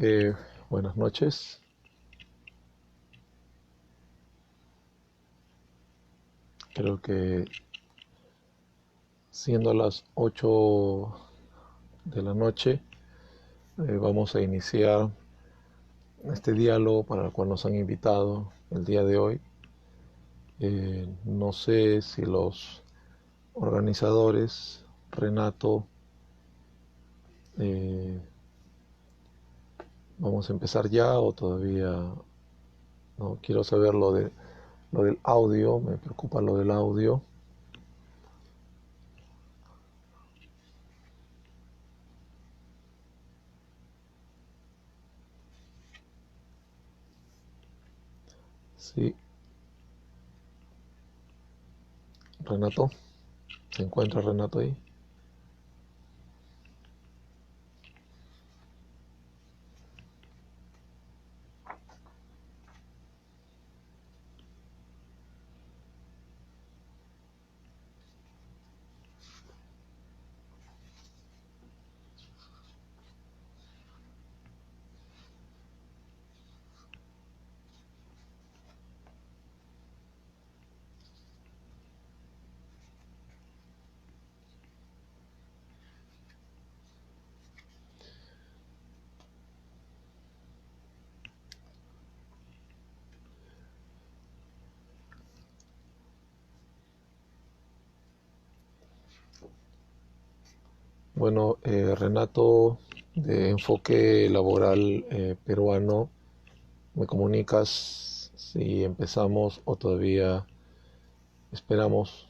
Eh, Buenas noches. Creo que siendo las 8 de la noche, vamos a iniciar este diálogo para el cual nos han invitado el día de hoy. No sé si los organizadores, Renato, eh, vamos a empezar ya o todavía no. Quiero saber lo del audio, me preocupa lo del audio. Sí, Renato, ¿se encuentra Renato ahí? Bueno, Renato, de Enfoque Laboral Peruano, ¿me comunicas si empezamos o todavía esperamos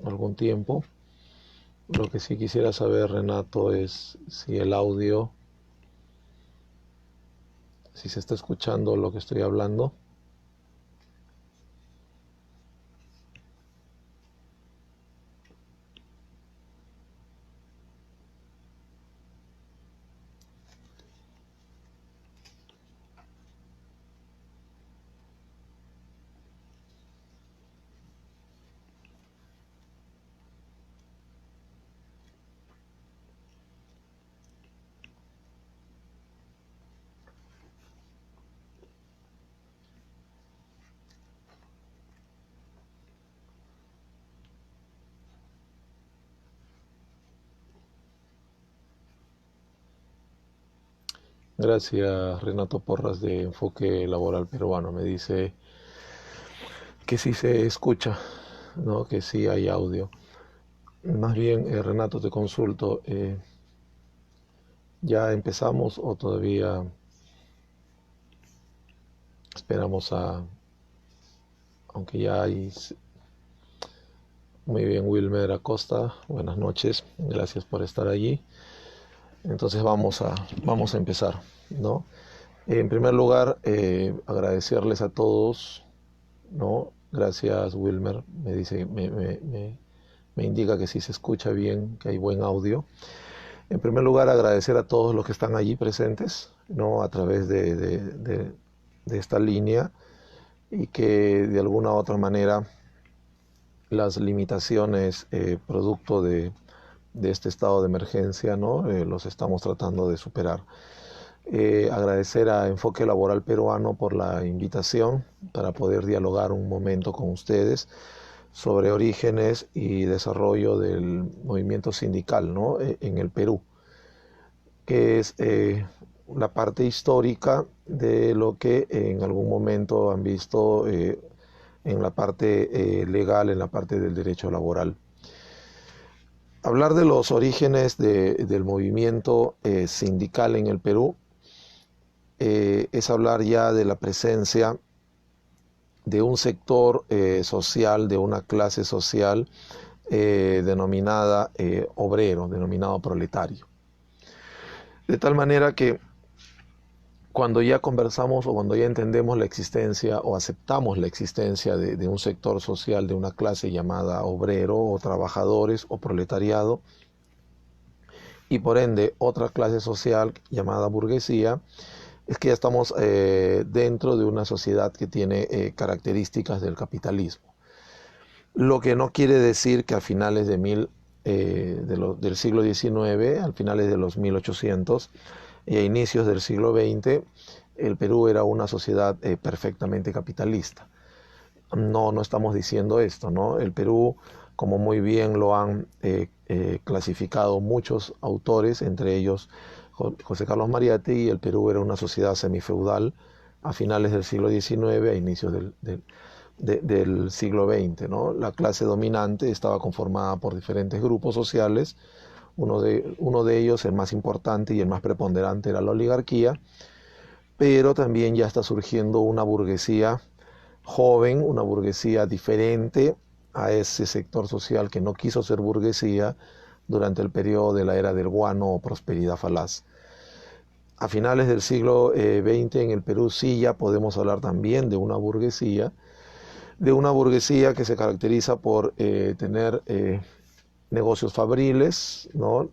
algún tiempo? Lo que sí quisiera saber, Renato, es si el audio, si se está escuchando lo que estoy hablando. Gracias, Renato Porras, de Enfoque Laboral Peruano. Me dice que sí se escucha, ¿no? Que sí hay audio. Más bien, Renato, te consulto. ¿Ya empezamos o todavía esperamos aunque ya hay? Muy bien, Wilmer Acosta, buenas noches, gracias por estar allí. Entonces vamos a empezar, ¿no? En primer lugar, agradecerles a todos, ¿no? Gracias, Wilmer, me dice, me indica que sí se escucha bien, que hay buen audio. En primer lugar, agradecer a todos los que están allí presentes, ¿no? A través de esta línea, y que de alguna u otra manera las limitaciones producto de este estado de emergencia, ¿no? Los estamos tratando de superar. Agradecer a Enfoque Laboral Peruano por la invitación para poder dialogar un momento con ustedes sobre orígenes y desarrollo del movimiento sindical, ¿no? En el Perú, que es la parte histórica de lo que en algún momento han visto en la parte legal, en la parte del derecho laboral. Hablar de los orígenes del movimiento sindical en el Perú es hablar ya de la presencia de un sector social, de una clase social denominada obrero, denominado proletario. De tal manera que cuando ya conversamos o cuando ya entendemos la existencia o aceptamos la existencia de un sector social, de una clase llamada obrero o trabajadores o proletariado, y por ende otra clase social llamada burguesía, es que ya estamos dentro de una sociedad que tiene características del capitalismo. Lo que no quiere decir que a finales del siglo XIX, al finales de los 1800, y a inicios del siglo XX, el Perú era una sociedad perfectamente capitalista. No estamos diciendo esto, ¿no? El Perú, como muy bien lo han clasificado muchos autores, entre ellos José Carlos Mariátegui, el Perú era una sociedad semifeudal a finales del siglo XIX, a inicios del siglo XX, ¿no? La clase dominante estaba conformada por diferentes grupos sociales. Uno de ellos, el más importante y el más preponderante, era la oligarquía, pero también ya está surgiendo una burguesía joven, una burguesía diferente a ese sector social que no quiso ser burguesía durante el periodo de la era del guano o prosperidad falaz. A finales del siglo XX en el Perú sí ya podemos hablar también de una burguesía que se caracteriza por tener negocios fabriles, ¿no?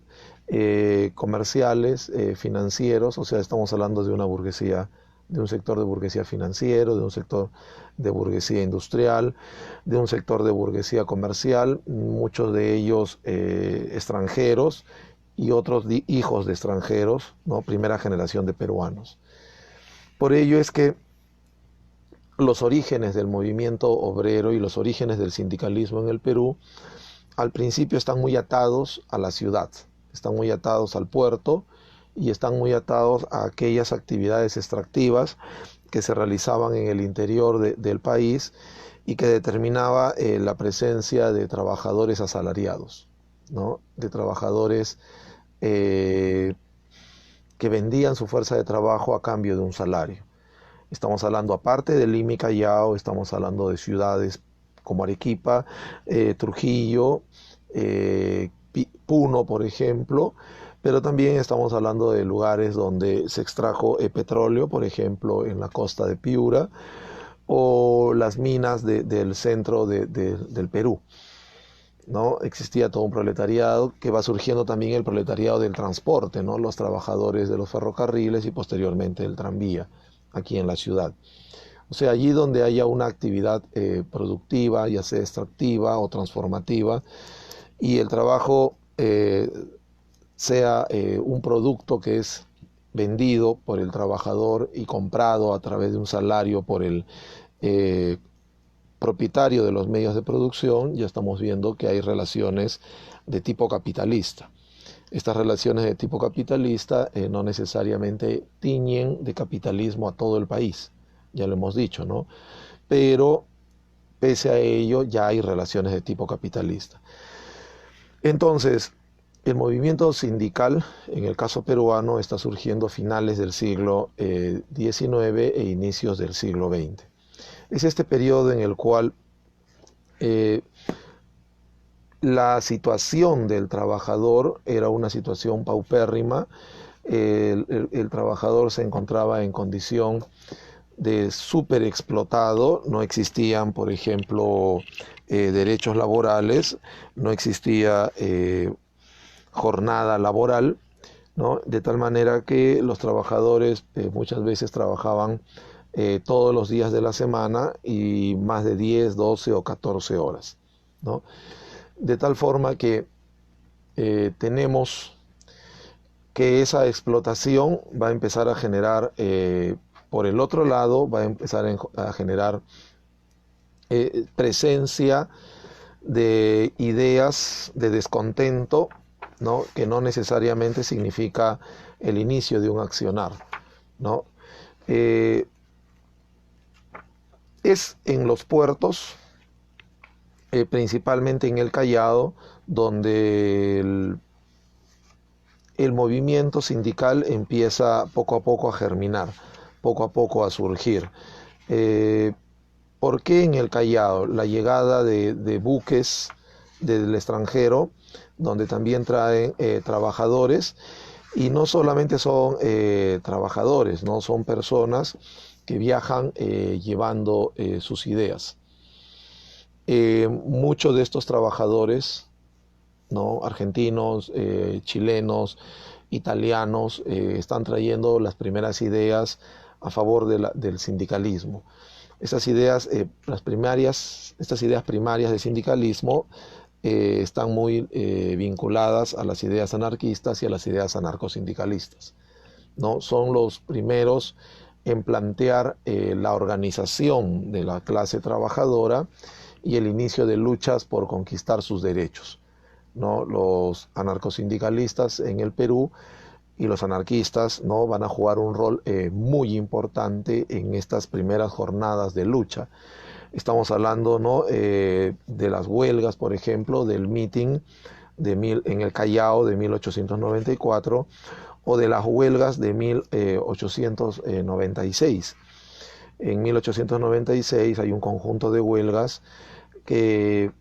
Comerciales, financieros, o sea, estamos hablando de una burguesía, de un sector de burguesía financiero, de un sector de burguesía industrial, de un sector de burguesía comercial, muchos de ellos extranjeros y otros hijos de extranjeros, ¿no? Primera generación de peruanos. Por ello es que los orígenes del movimiento obrero y los orígenes del sindicalismo en el Perú al principio están muy atados a la ciudad, están muy atados al puerto y están muy atados a aquellas actividades extractivas que se realizaban en el interior del país y que determinaba la presencia de trabajadores asalariados, ¿no? De trabajadores que vendían su fuerza de trabajo a cambio de un salario. Estamos hablando, aparte de Lima y Callao, estamos hablando de ciudades como Arequipa, Trujillo, Puno, por ejemplo, pero también estamos hablando de lugares donde se extrajo petróleo, por ejemplo, en la costa de Piura, o las minas del centro del Perú, ¿no? Existía todo un proletariado que va surgiendo también el proletariado del transporte, ¿no? Los trabajadores de los ferrocarriles y posteriormente del tranvía, aquí en la ciudad. O sea, allí donde haya una actividad productiva, ya sea extractiva o transformativa, y el trabajo sea un producto que es vendido por el trabajador y comprado a través de un salario por el propietario de los medios de producción, ya estamos viendo que hay relaciones de tipo capitalista. Estas relaciones de tipo capitalista no necesariamente tiñen de capitalismo a todo el país, ya lo hemos dicho, ¿no? Pero pese a ello ya hay relaciones de tipo capitalista. Entonces, el movimiento sindical, en el caso peruano, está surgiendo a finales del siglo XIX e inicios del siglo XX. Es este periodo en el cual la situación del trabajador era una situación paupérrima. El trabajador se encontraba en condición de súper explotado, no existían, por ejemplo, derechos laborales, no existía jornada laboral, ¿no? De tal manera que los trabajadores muchas veces trabajaban todos los días de la semana y más de 10, 12 o 14 horas, ¿no? De tal forma que tenemos que esa explotación va a empezar a generar, por el otro lado, va a empezar a generar presencia de ideas de descontento, ¿no? Que no necesariamente significa el inicio de un accionar, ¿no? Es en los puertos, principalmente en el Callao, donde el movimiento sindical empieza poco a poco a germinar, poco a poco a surgir. ¿Por qué en el Callao? La llegada de buques del extranjero, donde también traen trabajadores, y no solamente son trabajadores, ¿no? Son personas que viajan llevando sus ideas. Muchos de estos trabajadores, ¿no? Argentinos, chilenos, italianos, están trayendo las primeras ideas a favor del sindicalismo. Estas ideas primarias de sindicalismo están muy vinculadas a las ideas anarquistas y a las ideas anarcosindicalistas, ¿no? Son los primeros en plantear la organización de la clase trabajadora y el inicio de luchas por conquistar sus derechos, ¿no? Los anarcosindicalistas en el Perú y los anarquistas, ¿no?, van a jugar un rol muy importante en estas primeras jornadas de lucha. Estamos hablando, ¿no?, de las huelgas, por ejemplo, del meeting en el Callao de 1894 o de las huelgas de 1896. En 1896 hay un conjunto de huelgas que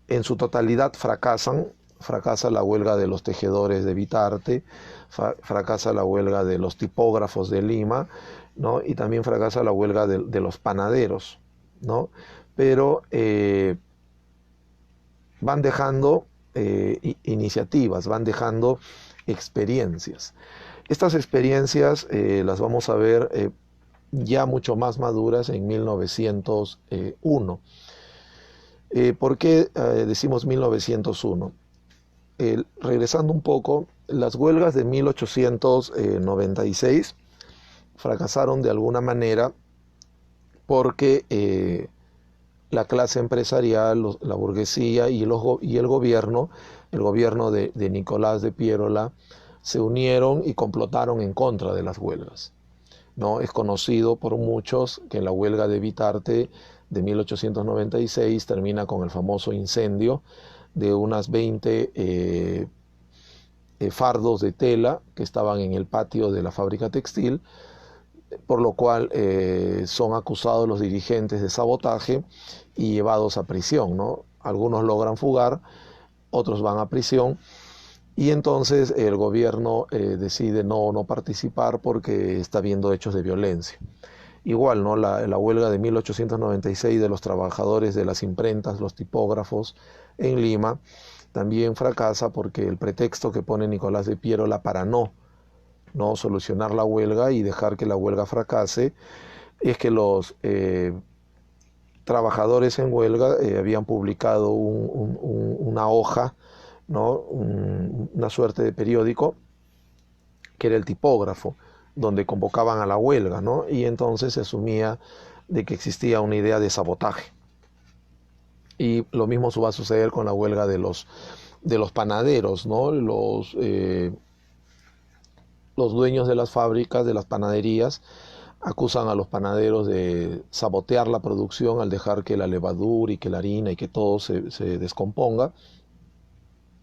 en su totalidad fracasan. Fracasa la huelga de los tejedores de Vitarte, fracasa la huelga de los tipógrafos de Lima, ¿no?, y también fracasa la huelga de los panaderos, ¿no? Pero van dejando iniciativas, van dejando experiencias. Estas experiencias las vamos a ver ya mucho más maduras en 1901. ¿Por qué decimos 1901? Regresando un poco, las huelgas de 1896 fracasaron de alguna manera porque la clase empresarial, la burguesía y el gobierno de Nicolás de Piérola, se unieron y complotaron en contra de las huelgas, ¿no? Es conocido por muchos que la huelga de Vitarte de 1896 termina con el famoso incendio de unas 20 fardos de tela que estaban en el patio de la fábrica textil, por lo cual son acusados los dirigentes de sabotaje y llevados a prisión, ¿no? Algunos logran fugar, otros van a prisión, y entonces el gobierno decide no participar porque está viendo hechos de violencia. Igual, ¿no?, la huelga de 1896 de los trabajadores de las imprentas, los tipógrafos en Lima, también fracasa porque el pretexto que pone Nicolás de Piérola para no solucionar la huelga y dejar que la huelga fracase es que los trabajadores en huelga habían publicado una hoja, ¿no?, una suerte de periódico que era el tipógrafo, donde convocaban a la huelga, ¿no? Y entonces se asumía de que existía una idea de sabotaje. Y lo mismo va a suceder con la huelga de los panaderos, ¿no? Los dueños de las fábricas, de las panaderías, acusan a los panaderos de sabotear la producción al dejar que la levadura y que la harina y que todo se descomponga,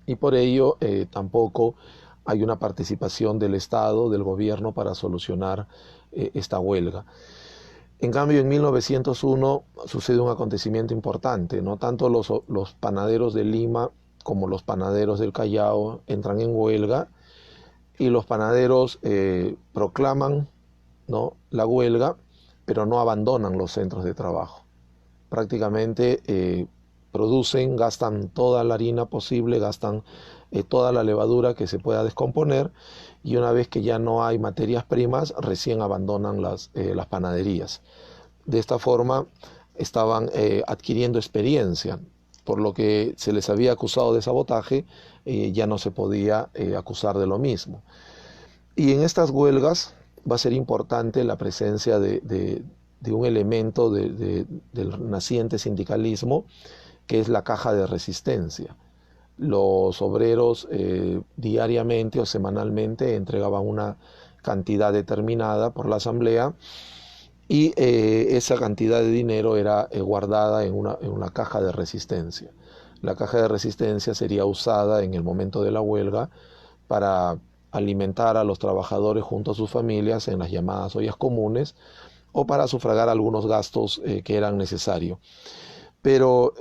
y por ello tampoco hay una participación del Estado, del gobierno, para solucionar esta huelga. En cambio, en 1901 sucede un acontecimiento importante, ¿no? Tanto los panaderos de Lima como los panaderos del Callao entran en huelga, y los panaderos proclaman, ¿no?, la huelga, pero no abandonan los centros de trabajo. Prácticamente producen, gastan toda la harina posible, gastan toda la levadura que se pueda descomponer, y una vez que ya no hay materias primas, recién abandonan las panaderías. De esta forma estaban adquiriendo experiencia, por lo que se les había acusado de sabotaje, ya no se podía acusar de lo mismo. Y en estas huelgas va a ser importante la presencia de un elemento del naciente sindicalismo, que es la caja de resistencia. Los obreros diariamente o semanalmente entregaban una cantidad determinada por la asamblea, y esa cantidad de dinero era guardada en una caja de resistencia. La caja de resistencia sería usada en el momento de la huelga para alimentar a los trabajadores junto a sus familias en las llamadas ollas comunes, o para sufragar algunos gastos que eran necesarios. Pero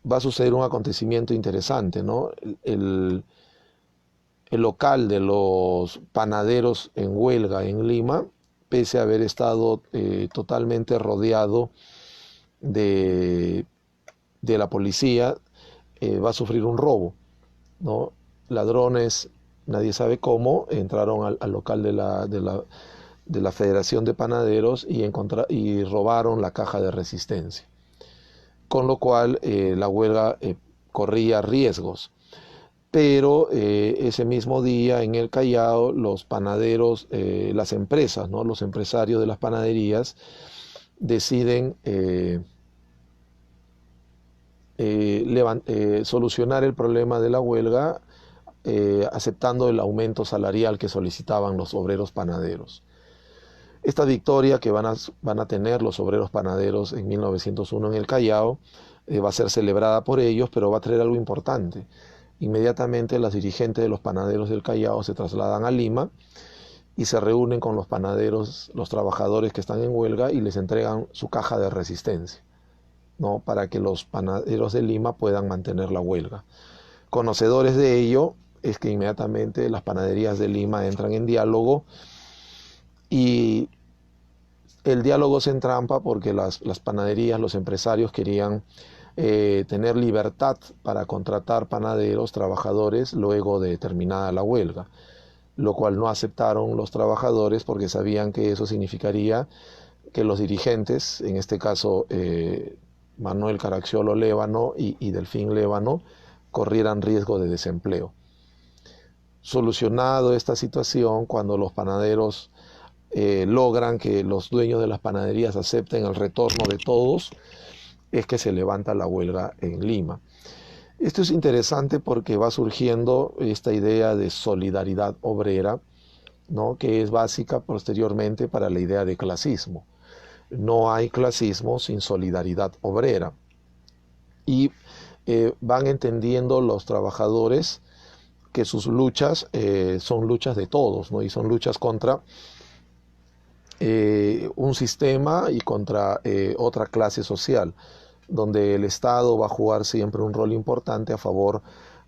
va a suceder un acontecimiento interesante, ¿no? El local de los panaderos en huelga en Lima, pese a haber estado totalmente rodeado de la policía, va a sufrir un robo, ¿no? Ladrones, nadie sabe cómo, entraron al local de la Federación de Panaderos y robaron la caja de resistencia, con lo cual la huelga corría riesgos. pero ese mismo día en el Callao los panaderos, las empresas, ¿no? Los empresarios de las panaderías deciden solucionar el problema de la huelga aceptando el aumento salarial que solicitaban los obreros panaderos. Esta victoria que van a tener los obreros panaderos en 1901 en el Callao va a ser celebrada por ellos, pero va a traer algo importante. Inmediatamente las dirigentes de los panaderos del Callao se trasladan a Lima y se reúnen con los panaderos, los trabajadores que están en huelga, y les entregan su caja de resistencia, ¿no? Para que los panaderos de Lima puedan mantener la huelga. Conocedores de ello, es que inmediatamente las panaderías de Lima entran en diálogo, y el diálogo se entrampa porque las panaderías, los empresarios querían tener libertad para contratar panaderos, trabajadores, luego de terminada la huelga, lo cual no aceptaron los trabajadores porque sabían que eso significaría que los dirigentes, en este caso Manuel Caracciolo Lévano y Delfín Lévano, corrieran riesgo de desempleo. Solucionado esta situación, cuando los panaderos logran que los dueños de las panaderías acepten el retorno de todos, es que se levanta la huelga en Lima. Esto es interesante porque va surgiendo esta idea de solidaridad obrera, ¿no? Que es básica posteriormente para la idea de clasismo. No hay clasismo sin solidaridad obrera. Y van entendiendo los trabajadores que sus luchas son luchas de todos, ¿no? Y son luchas contra un sistema y contra otra clase social, donde el Estado va a jugar siempre un rol importante a favor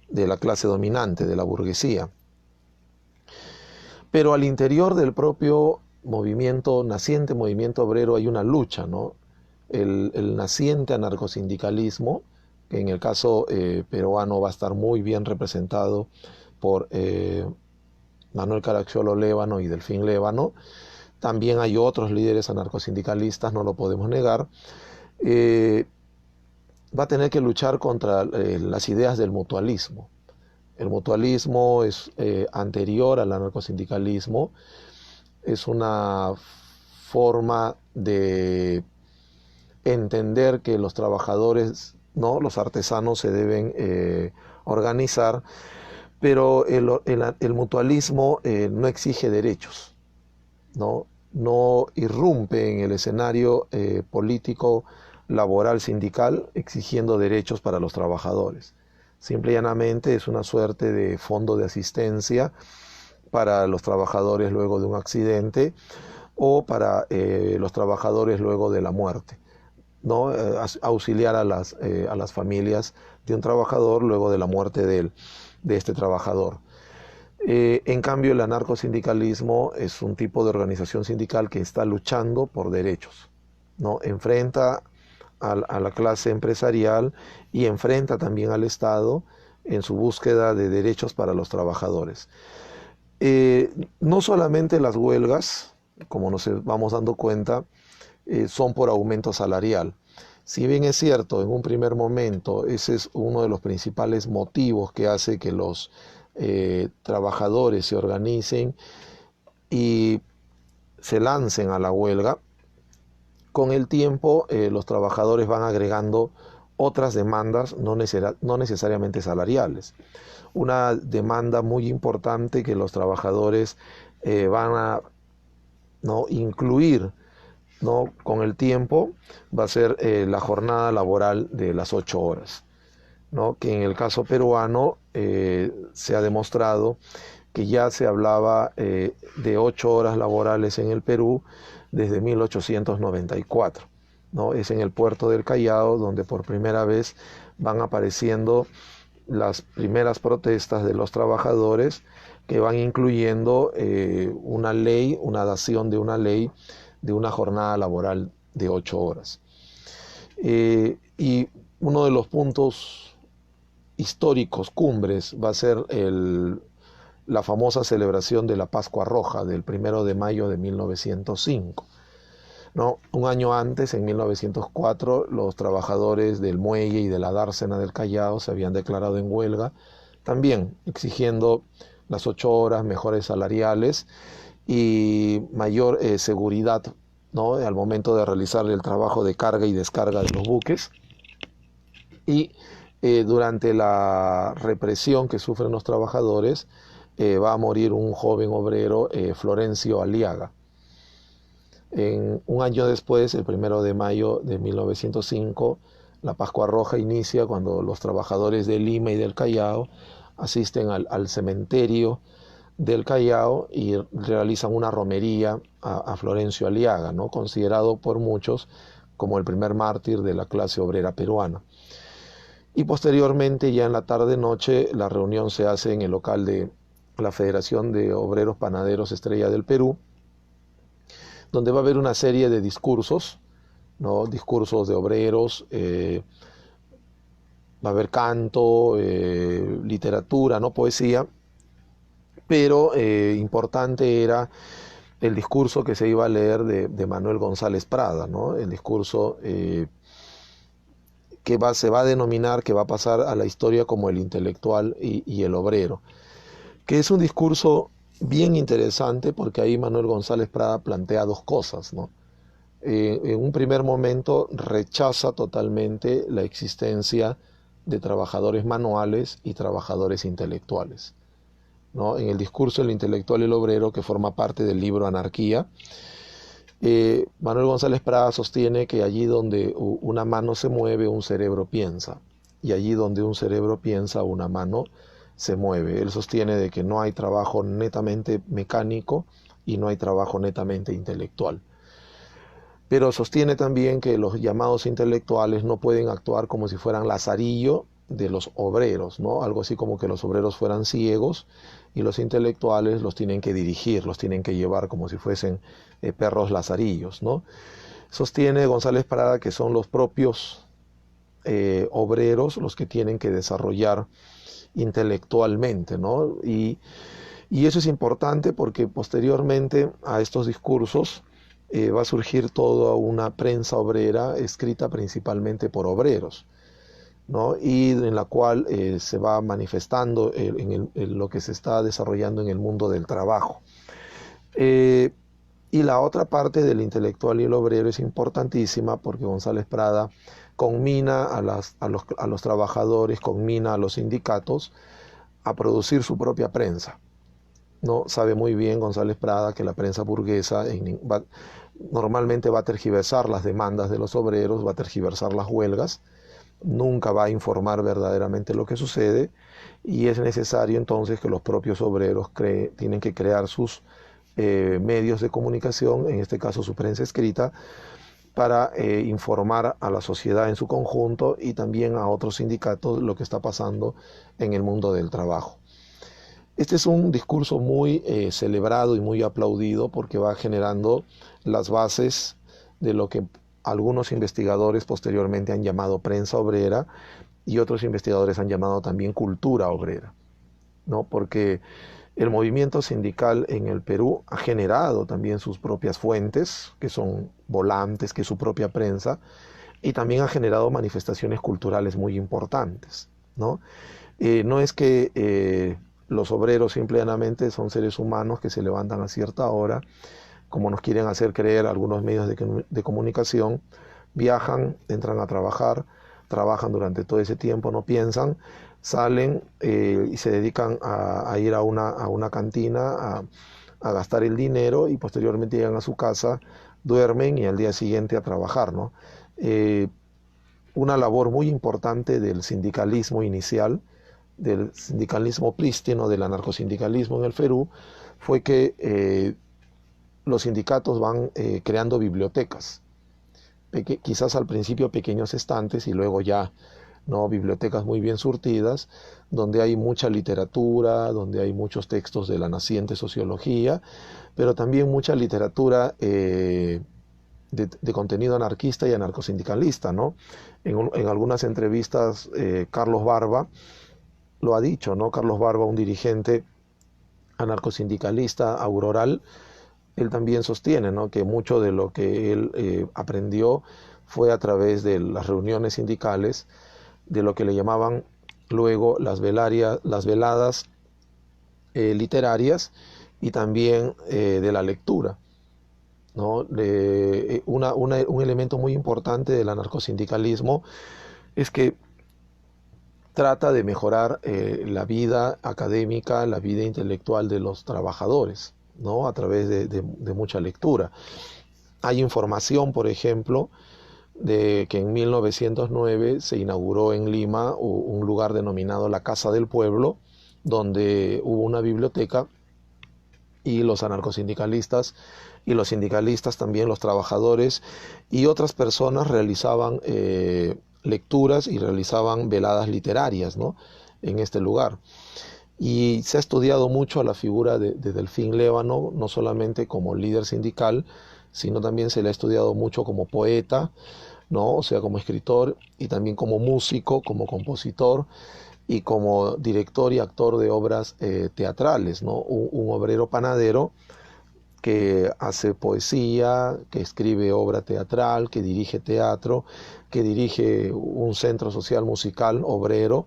de la clase dominante, de la burguesía. Pero al interior del propio naciente movimiento obrero, hay una lucha, ¿no? El naciente anarcosindicalismo, que en el caso peruano va a estar muy bien representado por Manuel Caracciolo Lévano y Delfín Lévano. También hay otros líderes anarcosindicalistas, no lo podemos negar. Va a tener que luchar contra las ideas del mutualismo. El mutualismo es anterior al anarcosindicalismo, es una forma de entender que los trabajadores, ¿no? Los artesanos se deben organizar, pero el mutualismo no exige derechos, no irrumpe en el escenario político, laboral, sindical, exigiendo derechos para los trabajadores. Simple y llanamente es una suerte de fondo de asistencia para los trabajadores luego de un accidente o para los trabajadores luego de la muerte, ¿no? Auxiliar a las familias de un trabajador luego de la muerte de este trabajador. En cambio, el anarcosindicalismo es un tipo de organización sindical que está luchando por derechos, ¿no? Enfrenta a la clase empresarial y enfrenta también al Estado en su búsqueda de derechos para los trabajadores. No solamente las huelgas, como nos vamos dando cuenta, son por aumento salarial. Si bien es cierto, en un primer momento, ese es uno de los principales motivos que hace que los trabajadores se organicen y se lancen a la huelga, con el tiempo los trabajadores van agregando otras demandas no necesariamente salariales. Una demanda muy importante que los trabajadores van a, ¿no?, incluir, ¿no?, con el tiempo, va a ser la jornada laboral de las 8 horas, ¿no?, que en el caso peruano se ha demostrado que ya se hablaba de 8 horas laborales en el Perú desde 1894, ¿no? Es en el puerto del Callao donde por primera vez van apareciendo las primeras protestas de los trabajadores, que van incluyendo una ley, una dación de una ley de una jornada laboral de 8 horas. Y uno de los puntos históricos, cumbres, va a ser la famosa celebración de la Pascua Roja del 1 de mayo de 1905. ¿No? Un año antes, en 1904, los trabajadores del muelle y de la dársena del Callao se habían declarado en huelga también exigiendo las 8 horas, mejores salariales y mayor seguridad, ¿no? Al momento de realizar el trabajo de carga y descarga de los buques. Y durante la represión que sufren los trabajadores, va a morir un joven obrero, Florencio Aliaga. Un año después, el 1 de mayo de 1905, la Pascua Roja inicia cuando los trabajadores de Lima y del Callao asisten al cementerio del Callao y realizan una romería a Florencio Aliaga, ¿no? Considerado por muchos como el primer mártir de la clase obrera peruana. Y posteriormente, ya en la tarde-noche, la reunión se hace en el local de la Federación de Obreros Panaderos Estrella del Perú, donde va a haber una serie de discursos, ¿no? Discursos de obreros, va a haber canto, literatura, ¿no? Poesía, pero importante era el discurso que se iba a leer de Manuel González Prada, ¿no? El discurso que se va a denominar, que va a pasar a la historia como el intelectual y el obrero, que es un discurso bien interesante porque ahí Manuel González Prada plantea dos cosas, ¿no? En un primer momento rechaza totalmente la existencia de trabajadores manuales y trabajadores intelectuales, ¿no? En el discurso El intelectual y el obrero, que forma parte del libro Anarquía, Manuel González Prada sostiene que allí donde una mano se mueve, un cerebro piensa, y allí donde un cerebro piensa, una mano se mueve. Él sostiene de que no hay trabajo netamente mecánico y no hay trabajo netamente intelectual. Pero sostiene también que los llamados intelectuales no pueden actuar como si fueran lazarillo de los obreros, ¿no? Algo así como que los obreros fueran ciegos y los intelectuales los tienen que dirigir, los tienen que llevar como si fuesen perros lazarillos, ¿no? Sostiene González Prada que son los propios obreros los que tienen que desarrollar intelectualmente, ¿no? Y eso es importante porque posteriormente a estos discursos va a surgir toda una prensa obrera escrita principalmente por obreros, ¿no? Y en la cual se va manifestando en lo que se está desarrollando en el mundo del trabajo. Y la otra parte del intelectual y el obrero es importantísima porque González Prada conmina a los trabajadores, conmina a los sindicatos a producir su propia prensa, ¿no? Sabe muy bien González Prada que la prensa burguesa normalmente va a tergiversar las demandas de los obreros, va a tergiversar las huelgas, nunca va a informar verdaderamente lo que sucede, y es necesario entonces que los propios obreros tienen que crear sus medios de comunicación, en este caso su prensa escrita, para informar a la sociedad en su conjunto y también a otros sindicatos lo que está pasando en el mundo del trabajo. Este es un discurso muy celebrado y muy aplaudido porque va generando las bases de lo que algunos investigadores posteriormente han llamado prensa obrera y otros investigadores han llamado también cultura obrera, ¿no? Porque el movimiento sindical en el Perú ha generado también sus propias fuentes, que son volantes, que es su propia prensa, y también ha generado manifestaciones culturales muy importantes, ¿no? No es que los obreros simplemente son seres humanos que se levantan a cierta hora, como nos quieren hacer creer algunos medios de comunicación, viajan, entran a trabajar, trabajan durante todo ese tiempo, no piensan, salen y se dedican a ir a una cantina a gastar el dinero y posteriormente llegan a su casa, duermen y al día siguiente a trabajar, ¿no? Una labor muy importante del sindicalismo inicial, del sindicalismo prístino, del anarcosindicalismo en el Perú, fue que los sindicatos van creando bibliotecas, quizás al principio pequeños estantes y luego ya, ¿no? Bibliotecas muy bien surtidas, donde hay mucha literatura, donde hay muchos textos de la naciente sociología, pero también mucha literatura de contenido anarquista y anarcosindicalista, ¿no? En algunas entrevistas Carlos Barba lo ha dicho, ¿no? Carlos Barba, un dirigente anarcosindicalista auroral, él también sostiene, ¿no? Que mucho de lo que él aprendió fue a través de las reuniones sindicales, de lo que le llamaban luego las veladas literarias y también de la lectura, ¿no? Un elemento muy importante del anarcosindicalismo es que trata de mejorar la vida académica, la vida intelectual de los trabajadores, ¿no? A través de mucha lectura. Hay información, por ejemplo, de que en 1909 se inauguró en Lima un lugar denominado la Casa del Pueblo, donde hubo una biblioteca y los anarcosindicalistas y los sindicalistas también, los trabajadores y otras personas realizaban lecturas y realizaban veladas literarias, ¿no? En este lugar. Y se ha estudiado mucho a la figura de Delfín Lévano, no solamente como líder sindical, sino también se le ha estudiado mucho como poeta, ¿no? O sea, como escritor y también como músico, como compositor y como director y actor de obras teatrales, ¿no? Un obrero panadero que hace poesía, que escribe obra teatral, que dirige teatro, que dirige un centro social musical obrero,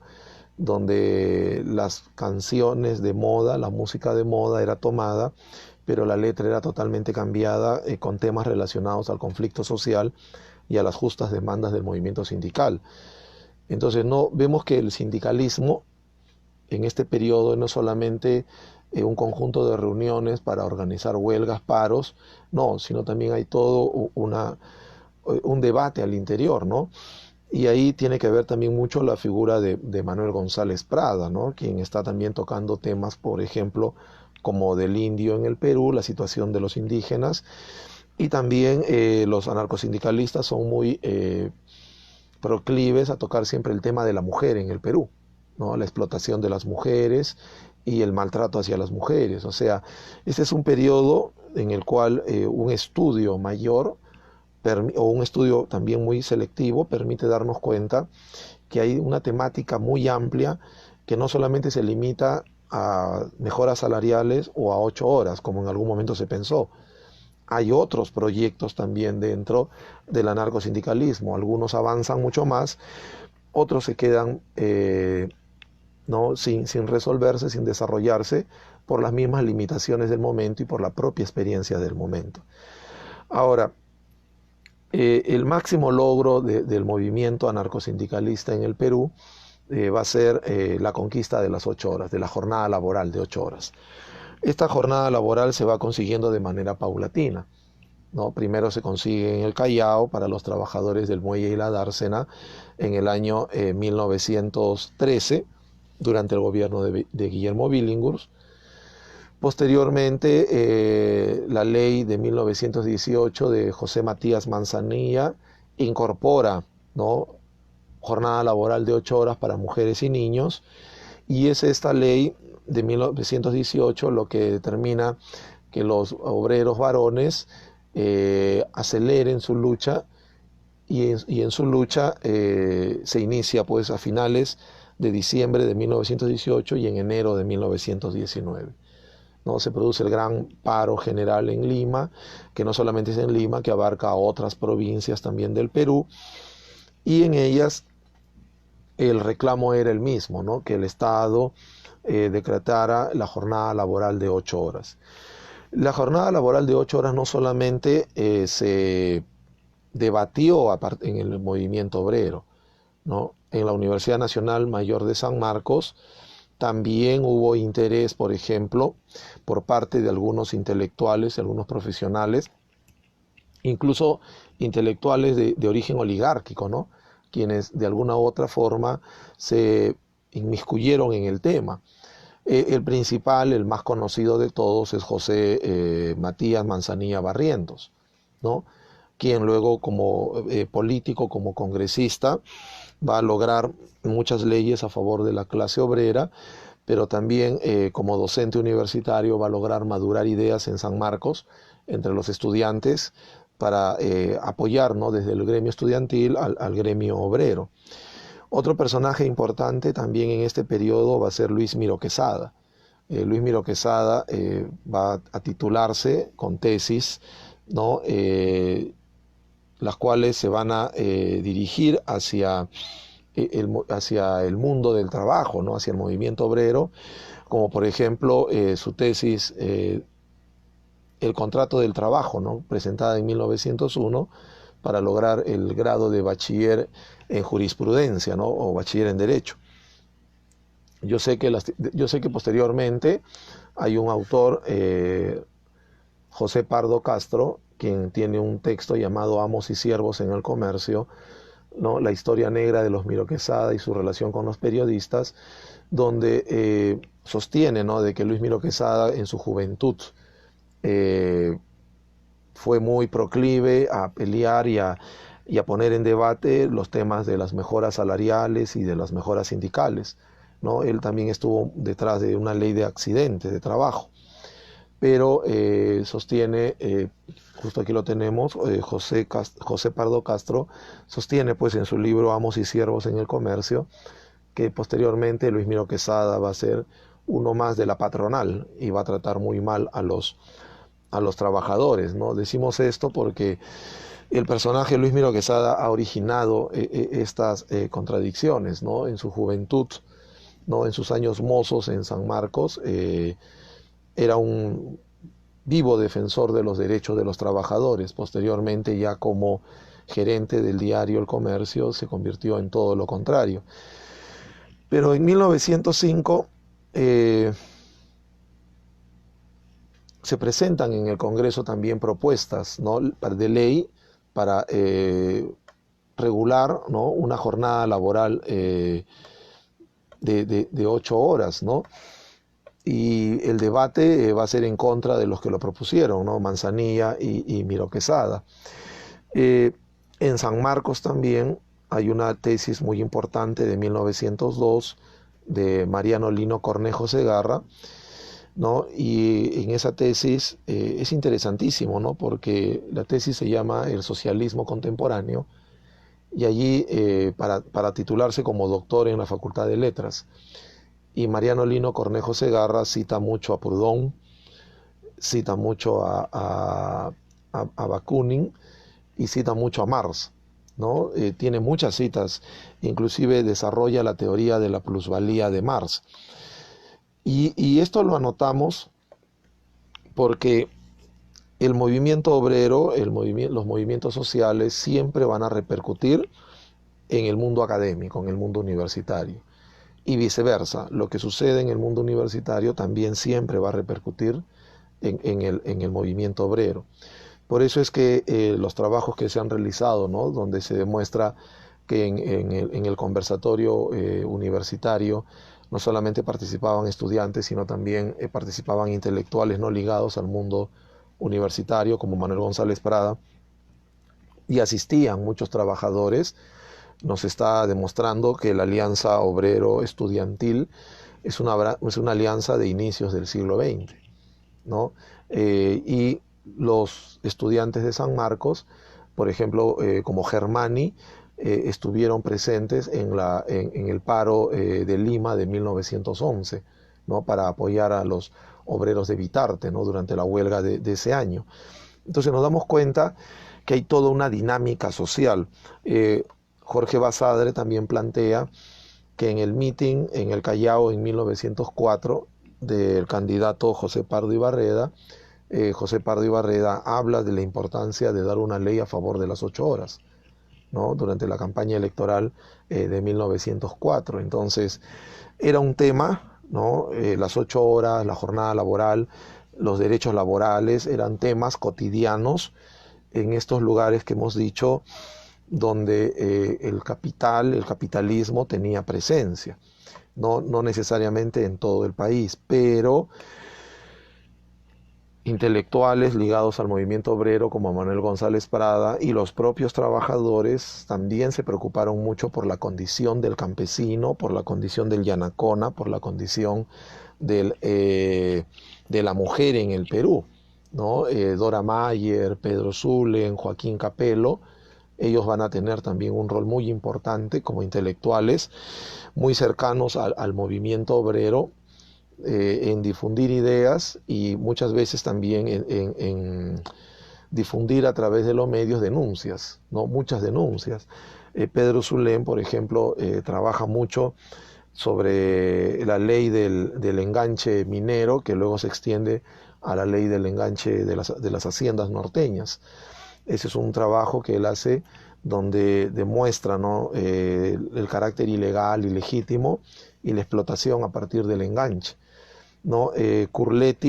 donde las canciones de moda, la música de moda era tomada, pero la letra era totalmente cambiada con temas relacionados al conflicto social y a las justas demandas del movimiento sindical. Entonces no vemos que el sindicalismo en este periodo no solamente un conjunto de reuniones para organizar huelgas, paros, no, sino también hay todo un debate al interior, ¿no? Y ahí tiene que ver también mucho la figura de Manuel González Prada, ¿no? Quien está también tocando temas, por ejemplo, como del indio en el Perú, la situación de los indígenas, y también los anarcosindicalistas son muy proclives a tocar siempre el tema de la mujer en el Perú, ¿no? La explotación de las mujeres y el maltrato hacia las mujeres. O sea, este es un periodo en el cual un estudio mayor o un estudio también muy selectivo permite darnos cuenta que hay una temática muy amplia que no solamente se limita a mejoras salariales o a 8 horas, como en algún momento se pensó. Hay otros proyectos también dentro del anarcosindicalismo. Algunos avanzan mucho más, otros se quedan ¿no? sin resolverse, sin desarrollarse, por las mismas limitaciones del momento y por la propia experiencia del momento. Ahora, el máximo logro del movimiento anarcosindicalista en el Perú va a ser la conquista de las 8 horas, de la jornada laboral de 8 horas. Esta jornada laboral se va consiguiendo de manera paulatina, ¿no? Primero se consigue en el Callao para los trabajadores del muelle y la dársena en el año 1913, durante el gobierno de Guillermo Billinghurst. Posteriormente, la ley de 1918 de José Matías Manzanilla incorpora, ¿no?, jornada laboral de 8 horas para mujeres y niños, y es esta ley de 1918 lo que determina que los obreros varones aceleren su lucha, y en su lucha se inicia pues a finales de diciembre de 1918 y en enero de 1919. ¿No? Se produce el gran paro general en Lima, que no solamente es en Lima, que abarca a otras provincias también del Perú, y en ellas el reclamo era el mismo, ¿no? Que el Estado decretara la jornada laboral de 8 horas. La jornada laboral de 8 horas no solamente se debatió en el movimiento obrero, ¿no? En la Universidad Nacional Mayor de San Marcos también hubo interés, por ejemplo, por parte de algunos intelectuales, de algunos profesionales, incluso intelectuales de origen oligárquico, ¿no? Quienes de alguna u otra forma se inmiscuyeron en el tema. El principal, el más conocido de todos, es José Matías Manzanilla Barrientos, ¿no? Quien luego como político, como congresista, va a lograr muchas leyes a favor de la clase obrera, pero también como docente universitario va a lograr madurar ideas en San Marcos entre los estudiantes para apoyar, ¿no?, desde el gremio estudiantil al gremio obrero. Otro personaje importante también en este periodo va a ser Luis Miró Quesada. Luis Miró Quesada va a titularse con tesis, ¿no?, las cuales se van a dirigir hacia hacia el mundo del trabajo, ¿no? Hacia el movimiento obrero, como por ejemplo su tesis El contrato del trabajo, ¿no? Presentada en 1901 para lograr el grado de bachiller en jurisprudencia, ¿no? O bachiller en derecho. Yo sé que posteriormente hay un autor, José Pardo Castro, quien tiene un texto llamado Amos y Siervos en el Comercio, ¿no? La historia negra de los Miro Quesada y su relación con los periodistas, donde sostiene, ¿no?, de que Luis Miro Quesada en su juventud fue muy proclive a pelear y a poner en debate los temas de las mejoras salariales y de las mejoras sindicales, ¿no? Él también estuvo detrás de una ley de accidentes de trabajo, pero sostiene, justo aquí lo tenemos, José Pardo Castro sostiene pues en su libro Amos y Siervos en el Comercio que posteriormente Luis Miro Quesada va a ser uno más de la patronal y va a tratar muy mal a los trabajadores, ¿no? Decimos esto porque el personaje Luis Miro Quesada ha originado estas contradicciones, ¿no? En su juventud, ¿no? En sus años mozos en San Marcos, era un vivo defensor de los derechos de los trabajadores. Posteriormente, ya como gerente del diario El Comercio, se convirtió en todo lo contrario. Pero en 1905 se presentan en el Congreso también propuestas, ¿no?, de ley para regular, ¿no?, una jornada laboral de 8 horas, ¿no? Y el debate va a ser en contra de los que lo propusieron, ¿no?, Manzanilla y Miro Quesada. En San Marcos también hay una tesis muy importante de 1902 de Mariano Lino Cornejo Segarra, ¿no? Y en esa tesis es interesantísimo, ¿no?, porque la tesis se llama El socialismo contemporáneo, y allí para titularse como doctor en la Facultad de Letras. Y Mariano Lino Cornejo Segarra cita mucho a Proudhon, cita mucho a Bakunin y cita mucho a Marx, ¿no? Tiene muchas citas, inclusive desarrolla la teoría de la plusvalía de Marx. Y esto lo anotamos porque el movimiento obrero, los movimientos sociales siempre van a repercutir en el mundo académico, en el mundo universitario. Y viceversa, lo que sucede en el mundo universitario también siempre va a repercutir en el movimiento obrero. Por eso es que los trabajos que se han realizado, ¿no?, donde se demuestra que en el conversatorio universitario no solamente participaban estudiantes, sino también participaban intelectuales no ligados al mundo universitario, como Manuel González Prada, y asistían muchos trabajadores, nos está demostrando que la alianza obrero-estudiantil es una alianza de inicios del siglo XX, ¿no? Y los estudiantes de San Marcos, por ejemplo, como Germani, estuvieron presentes en el paro de Lima de 1911, ¿no?, para apoyar a los obreros de Vitarte, ¿no?, durante la huelga de ese año. Entonces nos damos cuenta que hay toda una dinámica social. Jorge Basadre también plantea que en el mitin en el Callao en 1904 del candidato José Pardo Ibarreda habla de la importancia de dar una ley a favor de las 8 horas, ¿no?, durante la campaña electoral de 1904. Entonces era un tema, ¿no?, las 8 horas, la jornada laboral, los derechos laborales eran temas cotidianos en estos lugares que hemos dicho, donde el capitalismo tenía presencia, no necesariamente en todo el país, pero intelectuales ligados al movimiento obrero como Manuel González Prada y los propios trabajadores también se preocuparon mucho por la condición del campesino, por la condición del yanacona, por la condición de la mujer en el Perú, ¿no? Dora Mayer, Pedro Zulen, Joaquín Capello, ellos van a tener también un rol muy importante como intelectuales, muy cercanos al movimiento obrero, en difundir ideas y muchas veces también en difundir a través de los medios denuncias, ¿no?, muchas denuncias. Pedro Zulem, por ejemplo, trabaja mucho sobre la ley del enganche minero, que luego se extiende a la ley del enganche de las haciendas norteñas. Ese es un trabajo que él hace donde demuestra, ¿no?, el carácter ilegal, ilegítimo y la explotación a partir del enganche, ¿no?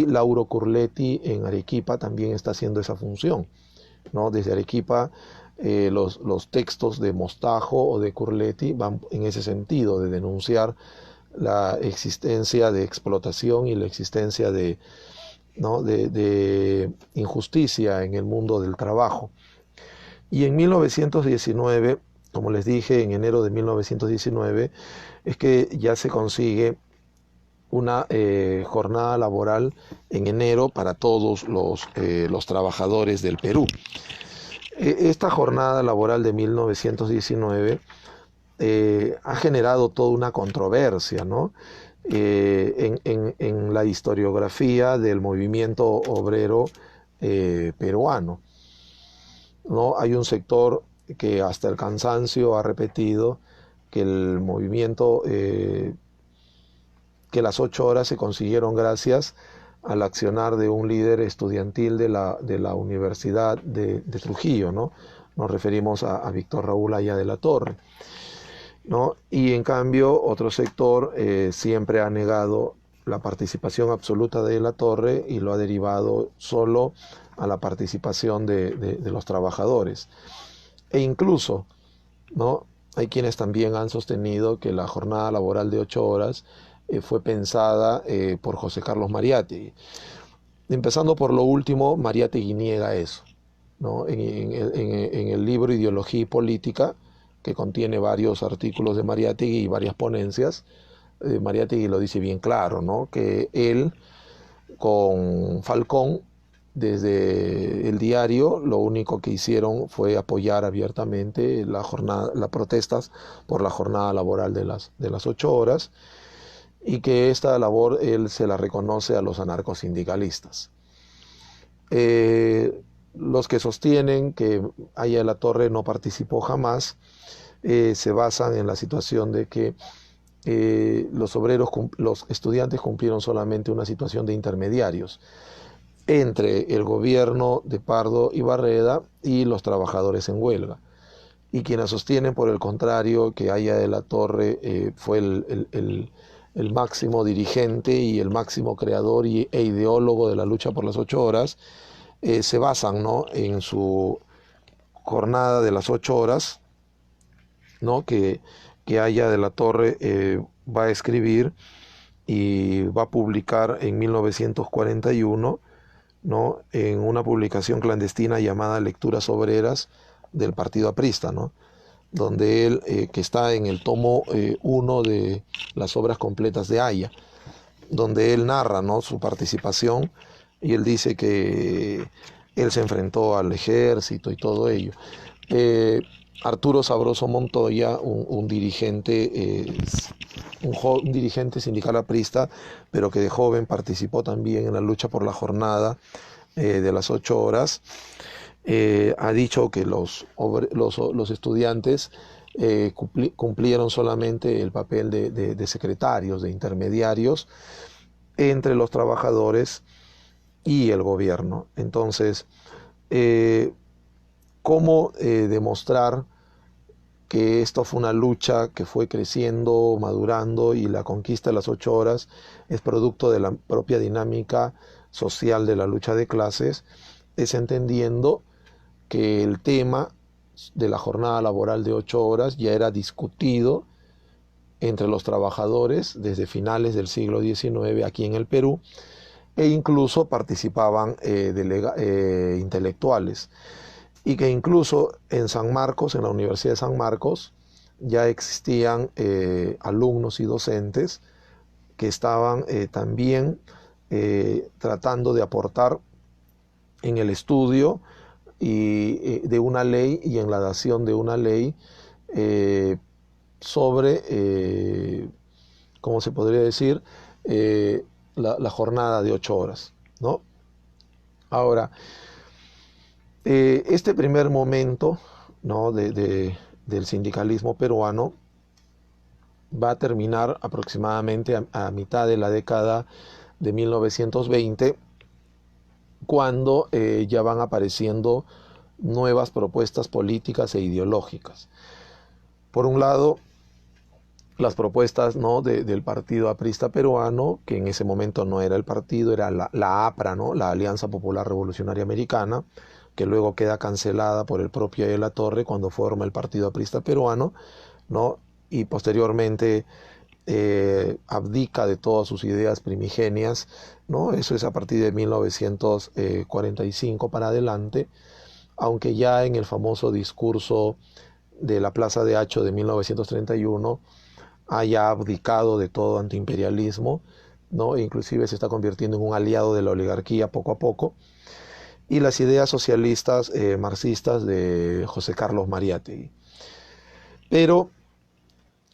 Lauro Curletti en Arequipa también está haciendo esa función, ¿no? Desde Arequipa los textos de Mostajo o de Curletti van en ese sentido, de denunciar la existencia de explotación y la existencia ¿no?, de injusticia en el mundo del trabajo. Y en 1919, como les dije, en enero de 1919, es que ya se consigue una jornada laboral en enero para todos los trabajadores del Perú. Esta jornada laboral de 1919 ha generado toda una controversia, ¿no?, en la historiografía del movimiento obrero peruano, ¿no? Hay un sector que hasta el cansancio ha repetido que el movimiento, que las 8 horas se consiguieron gracias al accionar de un líder estudiantil de la Universidad de Trujillo, ¿no? Nos referimos a Víctor Raúl Haya de la Torre, ¿no? Y en cambio otro sector siempre ha negado la participación absoluta de la Torre y lo ha derivado solo a la participación de los trabajadores. E incluso, ¿no?, hay quienes también han sostenido que la jornada laboral de 8 horas fue pensada por José Carlos Mariátegui. Empezando por lo último, Mariátegui niega eso, ¿no? En el libro Ideología y Política, que contiene varios artículos de Mariátegui y varias ponencias, Mariátegui lo dice bien claro, ¿no?, que él con Falcón, desde el diario, lo único que hicieron fue apoyar abiertamente las protestas por la jornada laboral de las 8 horas, y que esta labor él se la reconoce a los anarcosindicalistas. Los que sostienen que Haya de la Torre no participó jamás se basan en la situación de que los estudiantes cumplieron solamente una situación de intermediarios entre el gobierno de Pardo y Barreda y los trabajadores en huelga. Y quienes sostienen, por el contrario, que Haya de la Torre fue el máximo dirigente y el máximo creador e ideólogo de la lucha por las 8 horas, se basan, ¿no?, en su jornada de las 8 horas, ¿no?, que Haya de la Torre va a escribir y va a publicar en 1941, ¿no?, en una publicación clandestina llamada Lecturas Obreras del Partido Aprista, ¿no?, donde él, que está en el tomo 1 de las obras completas de Haya, donde él narra, ¿no?, su participación, y él dice que él se enfrentó al ejército y todo ello. Arturo Sabroso Montoya, un dirigente, un dirigente sindical aprista, pero que de joven participó también en la lucha por la jornada de las 8 horas, ha dicho que los estudiantes cumplieron solamente el papel de secretarios, de intermediarios entre los trabajadores y el gobierno. Entonces, ¿cómo demostrar que esto fue una lucha que fue creciendo, madurando, y la conquista de las 8 horas es producto de la propia dinámica social de la lucha de clases? Es entendiendo que el tema de la jornada laboral de 8 horas ya era discutido entre los trabajadores desde finales del siglo XIX aquí en el Perú, e incluso participaban intelectuales, y que incluso en San Marcos, en la Universidad de San Marcos, ya existían alumnos y docentes que estaban también tratando de aportar en el estudio de una ley y en la dación de una ley sobre, ¿cómo se podría decir?, la jornada de 8 horas, ¿no? Ahora, este primer momento, ¿no?, de del sindicalismo peruano va a terminar aproximadamente a mitad de la década de 1920, cuando ya van apareciendo nuevas propuestas políticas e ideológicas. Por un lado, las propuestas, ¿no?, del Partido Aprista Peruano, que en ese momento no era el partido, era la APRA, ¿no?, la Alianza Popular Revolucionaria Americana, que luego queda cancelada por el propio de la Torre cuando forma el Partido Aprista Peruano, ¿no?, y posteriormente abdica de todas sus ideas primigenias, ¿no? Eso es a partir de 1945 para adelante, aunque ya en el famoso discurso de la Plaza de Hacho de 1931 haya abdicado de todo antiimperialismo, ¿no? E inclusive se está convirtiendo en un aliado de la oligarquía poco a poco, y las ideas socialistas marxistas de José Carlos Mariátegui. Pero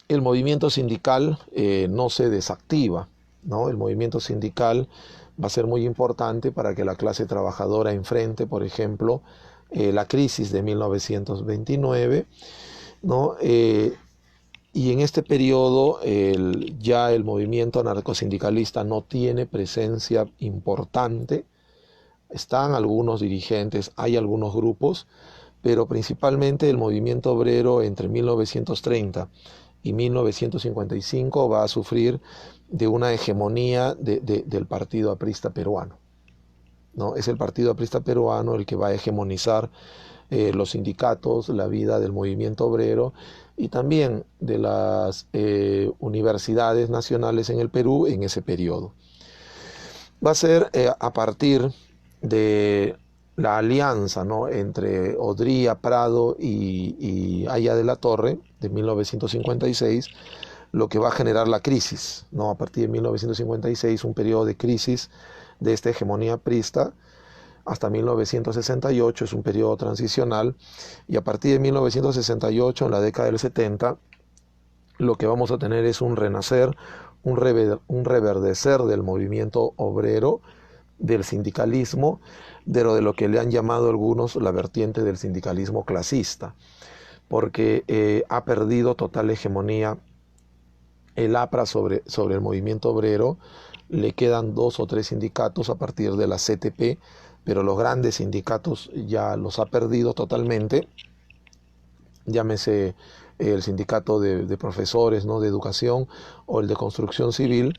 el movimiento sindical no se desactiva, ¿no? El movimiento sindical va a ser muy importante para que la clase trabajadora enfrente, por ejemplo, la crisis de 1929, ¿no? Y en este periodo ya el movimiento anarcosindicalista no tiene presencia importante. Están algunos dirigentes, hay algunos grupos, pero principalmente el movimiento obrero entre 1930 y 1955 va a sufrir de una hegemonía del Partido Aprista Peruano, ¿no? Es el Partido Aprista Peruano el que va a hegemonizar los sindicatos, la vida del movimiento obrero y también de las universidades nacionales en el Perú en ese periodo. Va a ser a partir de la alianza, ¿no?, entre Odría, Prado y Haya de la Torre de 1956, lo que va a generar la crisis, ¿no? A partir de 1956, un periodo de crisis de esta hegemonía aprista, hasta 1968 es un periodo transicional, y a partir de 1968, en la década del 70, lo que vamos a tener es un renacer, un reverdecer del movimiento obrero, del sindicalismo, de lo que le han llamado algunos la vertiente del sindicalismo clasista, porque ha perdido total hegemonía el APRA sobre el movimiento obrero. Le quedan 2 o 3 sindicatos a partir de la CTP, pero los grandes sindicatos ya los ha perdido totalmente. Llámese el sindicato de profesores, ¿no?, de educación, o el de construcción civil.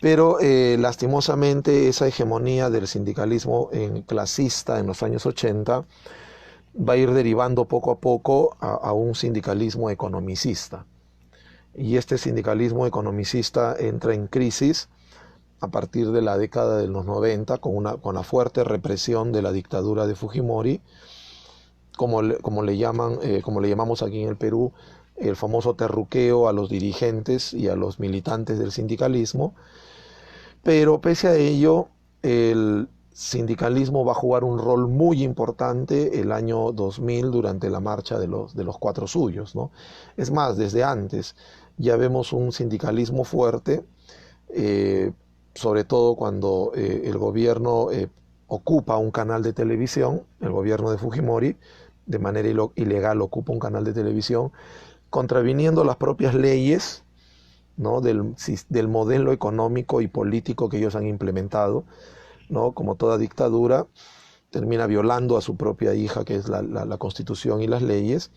Pero lastimosamente esa hegemonía del sindicalismo clasista en los años 80 va a ir derivando poco a poco a un sindicalismo economicista. Y este sindicalismo economicista entra en crisis a partir de la década de los 90 con la fuerte represión de la dictadura de Fujimori, como le llamamos aquí en el Perú, el famoso terruqueo a los dirigentes y a los militantes del sindicalismo. Pero pese a ello, el sindicalismo va a jugar un rol muy importante el año 2000 durante la marcha de los 4 suyos, ¿no? Es más, desde antes ya vemos un sindicalismo fuerte, sobre todo cuando el gobierno ocupa un canal de televisión, el gobierno de Fujimori, de manera ilegal ocupa un canal de televisión, contraviniendo las propias leyes, ¿no?, del modelo económico y político que ellos han implementado, ¿no? Como toda dictadura, termina violando a su propia hija, que es la Constitución y las leyes.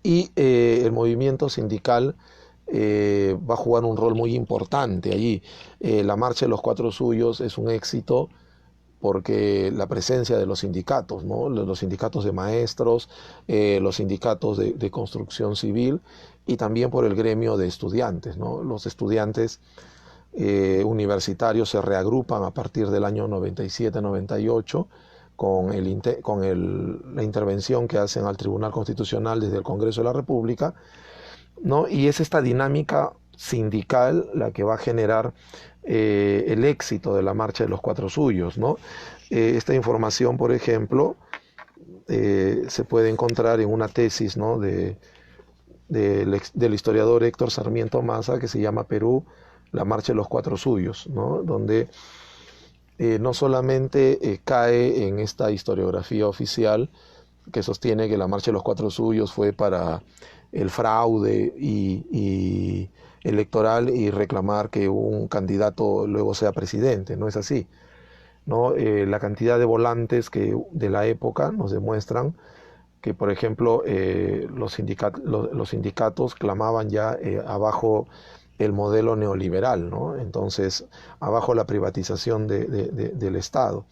Y el movimiento sindical va a jugar un rol muy importante allí. La marcha de los 4 suyos es un éxito porque la presencia de los sindicatos, ¿no?, los sindicatos de maestros, los sindicatos de construcción civil, y también por el gremio de estudiantes, ¿no? Los estudiantes universitarios se reagrupan a partir del año 97-98 con la intervención que hacen al Tribunal Constitucional desde el Congreso de la República, ¿no? Y es esta dinámica sindical la que va a generar el éxito de la marcha de los 4 suyos, ¿no? Esta información, por ejemplo, se puede encontrar en una tesis, ¿no?, del historiador Héctor Sarmiento Maza, que se llama Perú, la marcha de los 4 suyos, ¿no?, donde no solamente cae en esta historiografía oficial que sostiene que la Marcha de los Cuatro Suyos fue para el fraude y electoral y reclamar que un candidato luego sea presidente. No es así, ¿no? La cantidad de volantes de la época nos demuestran que, por ejemplo, los sindicatos clamaban ya abajo el modelo neoliberal, ¿no? Entonces, abajo la privatización del Estado.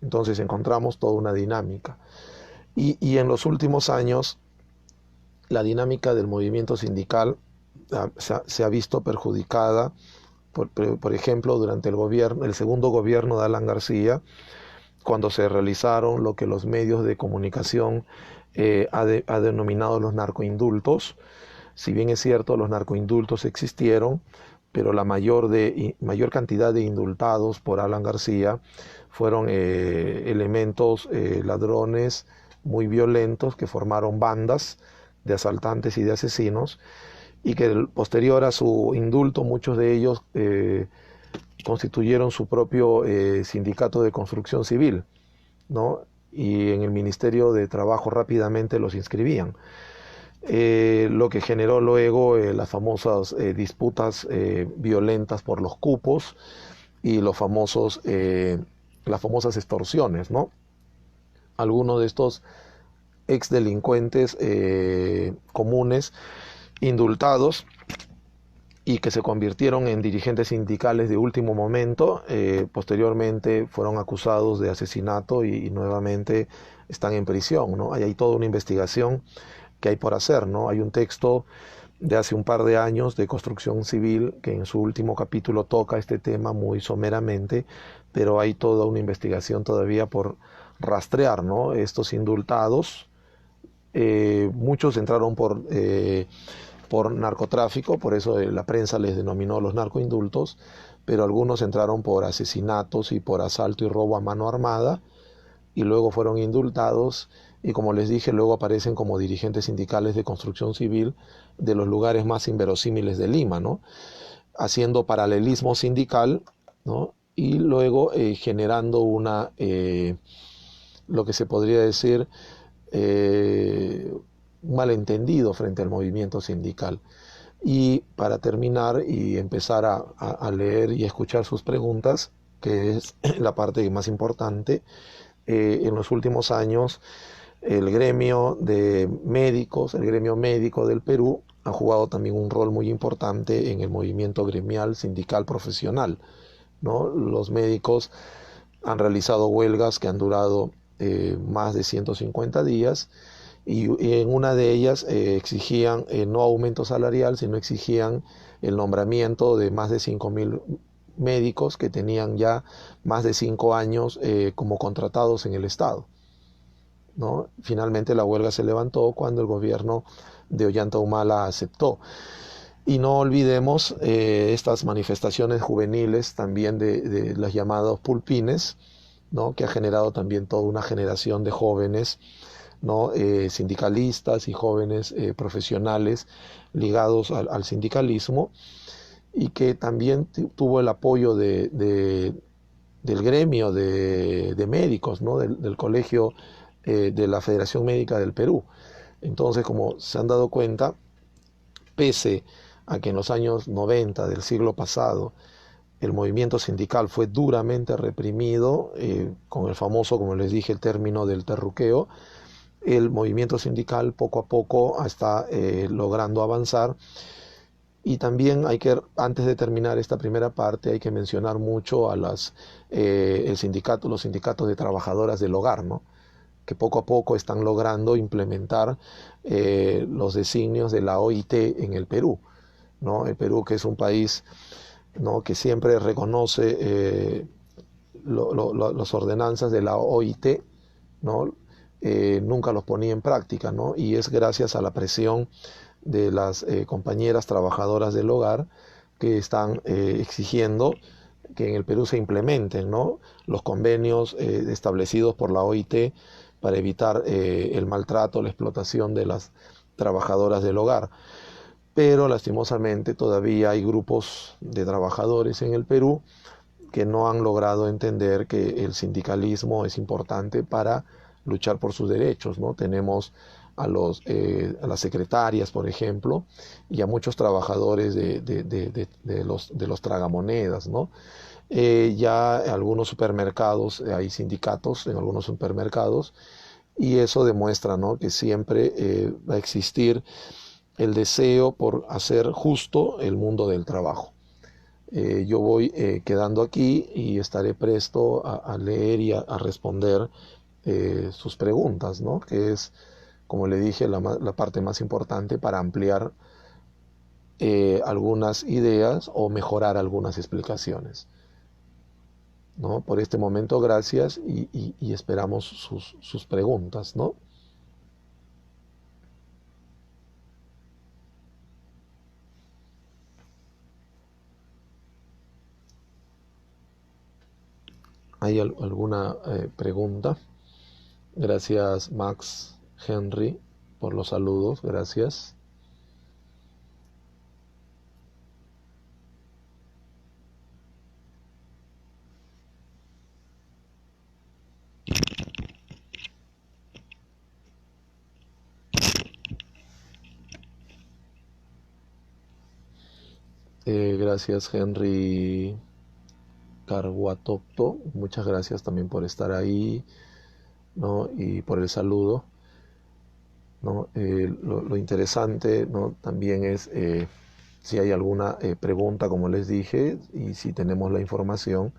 Entonces encontramos toda una dinámica. Y en los últimos años, la dinámica del movimiento sindical se ha visto perjudicada, por ejemplo, durante el segundo gobierno de Alan García, cuando se realizaron lo que los medios de comunicación ha denominado los narcoindultos. Si bien es cierto, los narcoindultos existieron, pero la mayor cantidad de indultados por Alan García fueron elementos ladrones muy violentos que formaron bandas de asaltantes y de asesinos, y que posterior a su indulto muchos de ellos constituyeron su propio sindicato de construcción civil, ¿no? Y en el Ministerio de Trabajo rápidamente los inscribían. Lo que generó luego las famosas disputas violentas por los cupos y las famosas extorsiones, ¿no? Algunos de estos exdelincuentes comunes indultados y que se convirtieron en dirigentes sindicales de último momento, posteriormente fueron acusados de asesinato y nuevamente están en prisión, ¿no? Hay toda una investigación que hay por hacer, ¿no? Hay un texto de hace un par de años de construcción civil que en su último capítulo toca este tema muy someramente, pero hay toda una investigación todavía por rastrear, ¿no? Estos indultados, muchos entraron por narcotráfico, por eso la prensa les denominó los narcoindultos, pero algunos entraron por asesinatos y por asalto y robo a mano armada, y luego fueron indultados, y como les dije, luego aparecen como dirigentes sindicales de construcción civil de los lugares más inverosímiles de Lima, ¿no? Haciendo paralelismo sindical, ¿no? Y luego generando lo que se podría decir, un malentendido frente al movimiento sindical. Y para terminar y empezar a leer y escuchar sus preguntas, que es la parte más importante, en los últimos años el gremio de médicos, el gremio médico del Perú ha jugado también un rol muy importante en el movimiento gremial, sindical, profesional, ¿no? Los médicos han realizado huelgas que han durado más de 150 días, y en una de ellas exigían no aumento salarial, sino exigían el nombramiento de más de 5.000 médicos que tenían ya más de 5 años como contratados en el Estado, ¿no? Finalmente la huelga se levantó cuando el gobierno de Ollanta Humala aceptó. Y no olvidemos estas manifestaciones juveniles también de los llamados pulpines, ¿no? Que ha generado también toda una generación de jóvenes, ¿no? Sindicalistas y jóvenes profesionales ligados al sindicalismo, y que también tuvo el apoyo del gremio de médicos, ¿no? Del colegio de la Federación Médica del Perú. Entonces, como se han dado cuenta, pese a que en los años 90 del siglo pasado el movimiento sindical fue duramente reprimido, con el famoso, como les dije, el término del terruqueo, el movimiento sindical poco a poco está logrando avanzar. Y también antes de terminar esta primera parte, hay que mencionar mucho a los sindicatos de trabajadoras del hogar, ¿no? Que poco a poco están logrando implementar los designios de la OIT en el Perú, ¿no? El Perú, que es un país, ¿no?, que siempre reconoce las ordenanzas de la OIT, ¿no? Nunca los ponía en práctica, ¿no? Y es gracias a la presión de las compañeras trabajadoras del hogar que están exigiendo que en el Perú se implementen, ¿no?, los convenios establecidos por la OIT para evitar el maltrato, la explotación de las trabajadoras del hogar. Pero lastimosamente todavía hay grupos de trabajadores en el Perú que no han logrado entender que el sindicalismo es importante para luchar por sus derechos, ¿no? Tenemos a las secretarias, por ejemplo, y a muchos trabajadores de los tragamonedas, ¿no? Ya en algunos supermercados, hay sindicatos en algunos supermercados, y eso demuestra, ¿no?, que siempre va a existir el deseo por hacer justo el mundo del trabajo. Yo voy quedando aquí y estaré presto a leer y a responder sus preguntas, ¿no?, que es, como le dije, la parte más importante para ampliar algunas ideas o mejorar algunas explicaciones, ¿no? Por este momento, gracias y esperamos sus preguntas, ¿no? ¿Hay alguna pregunta? Gracias, Max Henry, por los saludos, gracias. Gracias, Henry Carguatopto, muchas gracias también por estar ahí, ¿no?, y por el saludo, ¿no? Lo interesante, ¿no?, también es si hay alguna pregunta, como les dije, y si tenemos la información,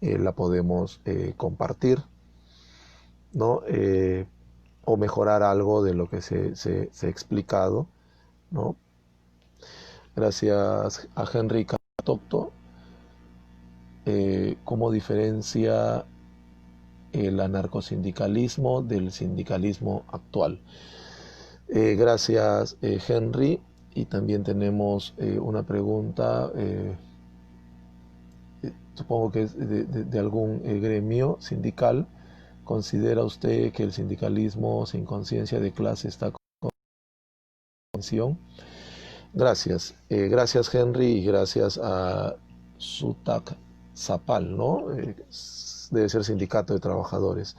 la podemos compartir, ¿no? O mejorar algo de lo que se ha explicado, ¿no? Gracias a Henry Carguatopto. ¿Cómo diferencia el anarcosindicalismo del sindicalismo actual? Gracias, Henry. Y también tenemos una pregunta, supongo que es de algún gremio sindical. ¿Considera usted que el sindicalismo sin conciencia de clase está con atención? Gracias. Gracias, Henry, y gracias a Sutak Zapal, ¿no? Debe ser sindicato de trabajadores.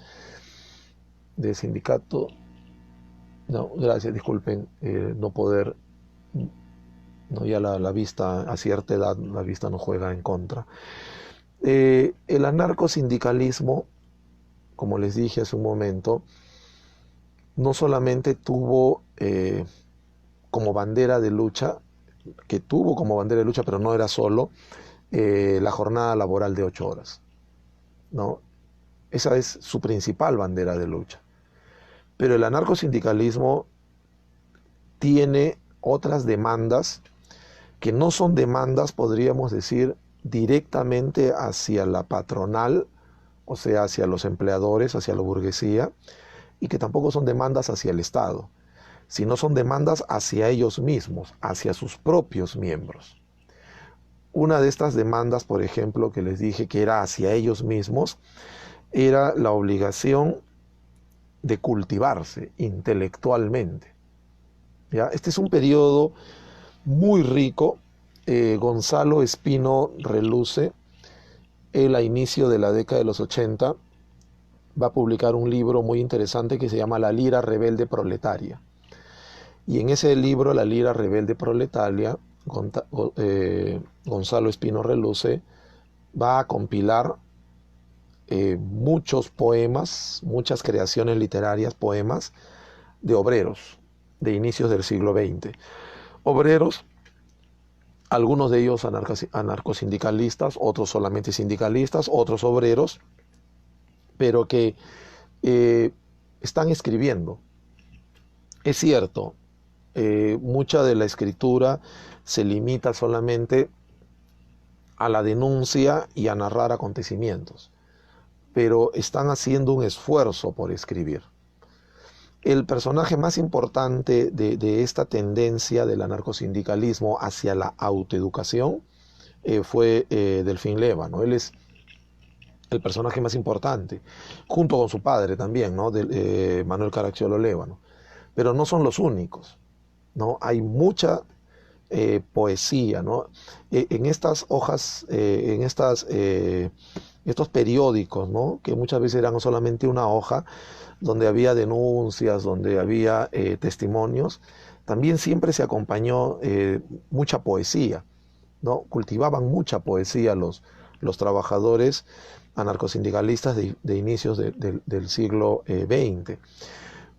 De sindicato. No, gracias, disculpen, no poder, no, ya la vista, a cierta edad, la vista no juega en contra. El anarcosindicalismo, como les dije hace un momento, no solamente tuvo como bandera de lucha, pero no era solo la jornada laboral de 8 horas, ¿no? Esa es su principal bandera de lucha. Pero el anarcosindicalismo tiene otras demandas que no son demandas, podríamos decir, directamente hacia la patronal, o sea, hacia los empleadores, hacia la burguesía, y que tampoco son demandas hacia el Estado, sino son demandas hacia ellos mismos, hacia sus propios miembros. Una de estas demandas, por ejemplo, que les dije que era hacia ellos mismos, era la obligación de cultivarse intelectualmente. ¿Ya? Este es un periodo muy rico. Gonzalo Espino Reluce, él a inicio de la década de los 80, va a publicar un libro muy interesante que se llama La Lira Rebelde Proletaria. Y en ese libro, La Lira Rebelde Proletaria, Gonzalo Espino Reluce va a compilar muchos poemas, muchas creaciones literarias, poemas de obreros de inicios del siglo XX. Obreros, algunos de ellos anarcosindicalistas, otros solamente sindicalistas, otros obreros, pero que están escribiendo. Es cierto, mucha de la escritura se limita solamente a la denuncia y a narrar acontecimientos, pero están haciendo un esfuerzo por escribir. El personaje más importante de esta tendencia del anarcosindicalismo hacia la autoeducación fue Delfín Leva, ¿no? Él es el personaje más importante, junto con su padre también, ¿no?, Manuel Caracciolo Leva, ¿no? Pero no son los únicos, ¿no? Hay mucha poesía, ¿no? En estas hojas, en estas estos periódicos, ¿no? Que muchas veces eran solamente una hoja donde había denuncias, donde había testimonios, también siempre se acompañó mucha poesía, ¿no? Cultivaban mucha poesía los trabajadores anarcosindicalistas de inicios del siglo XX.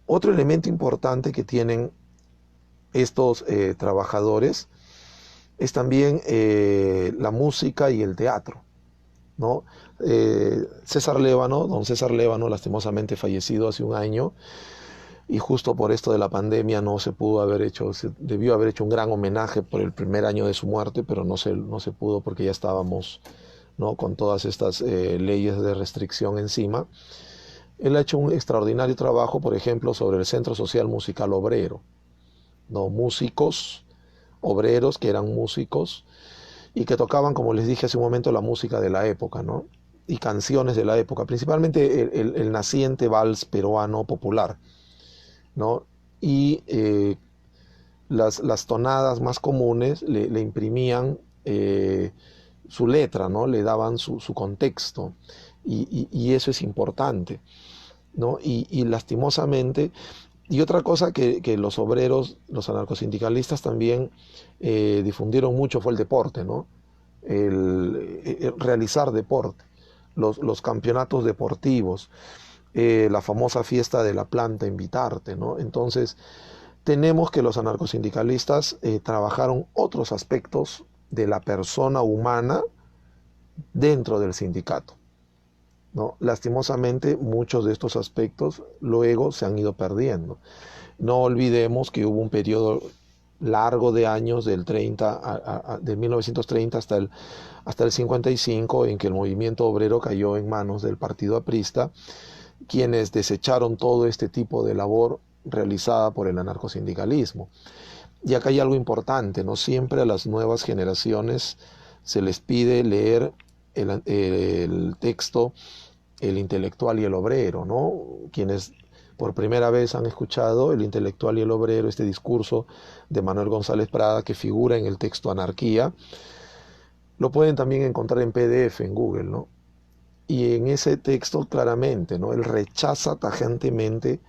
Otro elemento importante que tienen estos trabajadores es también la música y el teatro, ¿no? César Lévano, don César Lévano, lastimosamente fallecido hace un año, y justo por esto de la pandemia no se pudo haber hecho, se debió haber hecho un gran homenaje por el primer año de su muerte, pero no se pudo porque ya estábamos, ¿no?, con todas estas leyes de restricción encima. Él ha hecho un extraordinario trabajo, por ejemplo, sobre el Centro Social Musical Obrero, ¿no? Músicos, obreros que eran músicos y que tocaban, como les dije hace un momento, la música de la época, ¿no? Y canciones de la época, principalmente el naciente vals peruano popular, ¿no? Y las tonadas más comunes le imprimían su letra, ¿no? Le daban su contexto, y eso es importante, ¿no? Y lastimosamente, y otra cosa que los obreros, los anarcosindicalistas también difundieron mucho fue el deporte, ¿no? El realizar deporte, los campeonatos deportivos, la famosa fiesta de la planta, invitarte, ¿no? Entonces, tenemos que los anarcosindicalistas trabajaron otros aspectos de la persona humana dentro del sindicato, ¿no? Lastimosamente, muchos de estos aspectos luego se han ido perdiendo. No olvidemos que hubo un periodo largo de años, de 1930 hasta el 55, en que el movimiento obrero cayó en manos del partido aprista, quienes desecharon todo este tipo de labor realizada por el anarcosindicalismo. Y acá hay algo importante, ¿no? Siempre a las nuevas generaciones se les pide leer el texto El intelectual y el obrero, ¿no? Quienes por primera vez han escuchado El intelectual y el obrero, este discurso de Manuel González Prada que figura en el texto Anarquía, lo pueden también encontrar en PDF en Google, ¿no? Y en ese texto claramente, ¿no?, él rechaza tajantemente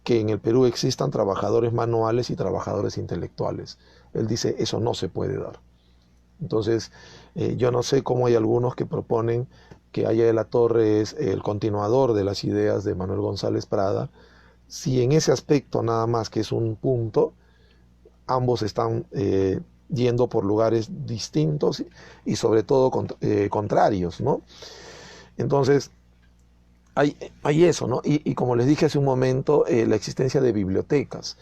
que en el Perú existan trabajadores manuales y trabajadores intelectuales. Él dice, eso no se puede dar. Entonces, yo no sé cómo hay algunos que proponen que Aya de la Torre es el continuador de las ideas de Manuel González Prada, si en ese aspecto nada más, que es un punto, ambos están yendo por lugares distintos y sobre todo contrarios, ¿no? Entonces, hay eso, ¿no? Y como les dije hace un momento, la existencia de bibliotecas.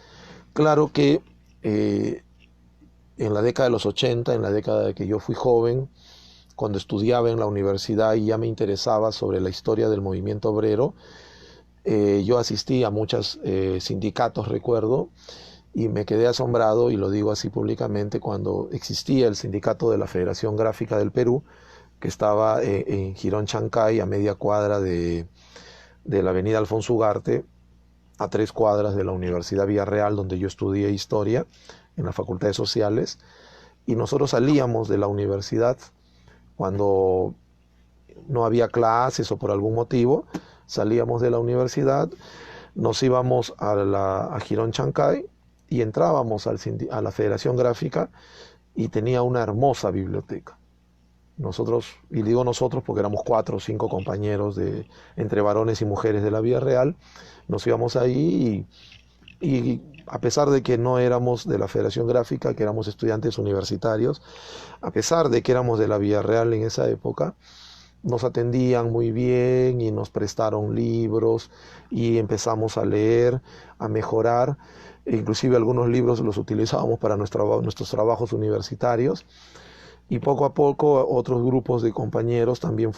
Claro que en la década de los 80, en la década de que yo fui joven, cuando estudiaba en la universidad y ya me interesaba sobre la historia del movimiento obrero, yo asistí a muchos sindicatos, recuerdo, y me quedé asombrado, y lo digo así públicamente, cuando existía el sindicato de la Federación Gráfica del Perú, que estaba en Girón Chancay, a media cuadra de la avenida Alfonso Ugarte, a 3 cuadras de la Universidad Villarreal, donde yo estudié historia en la Facultad de Sociales, y nosotros salíamos de la universidad cuando no había clases o por algún motivo, salíamos de la universidad, nos íbamos a Girón Chancay y entrábamos a la Federación Gráfica, y tenía una hermosa biblioteca. Nosotros, y digo nosotros porque éramos 4 o 5 compañeros entre varones y mujeres de la Vía Real, nos íbamos ahí y a pesar de que no éramos de la Federación Gráfica, que éramos estudiantes universitarios, a pesar de que éramos de la Vía Real en esa época, nos atendían muy bien y nos prestaron libros y empezamos a leer, a mejorar. Inclusive algunos libros los utilizábamos para nuestros trabajos universitarios. Y poco a poco otros grupos de compañeros también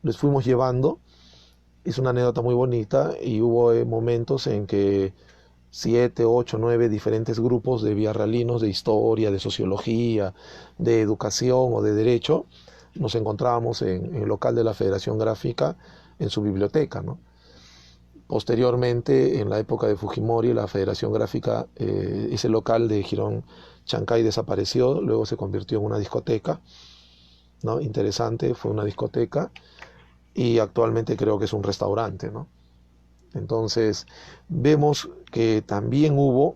les fuimos llevando. Es una anécdota muy bonita, y hubo momentos en que 7, 8, 9 diferentes grupos de villarrealinos de historia, de sociología, de educación o de derecho, nos encontrábamos en el local de la Federación Gráfica, en su biblioteca, ¿no? Posteriormente, en la época de Fujimori, la Federación Gráfica, ese local de Girón Chancay desapareció, luego se convirtió en una discoteca, ¿no? Interesante, fue una discoteca y actualmente creo que es un restaurante, ¿no? Entonces, vemos que también hubo,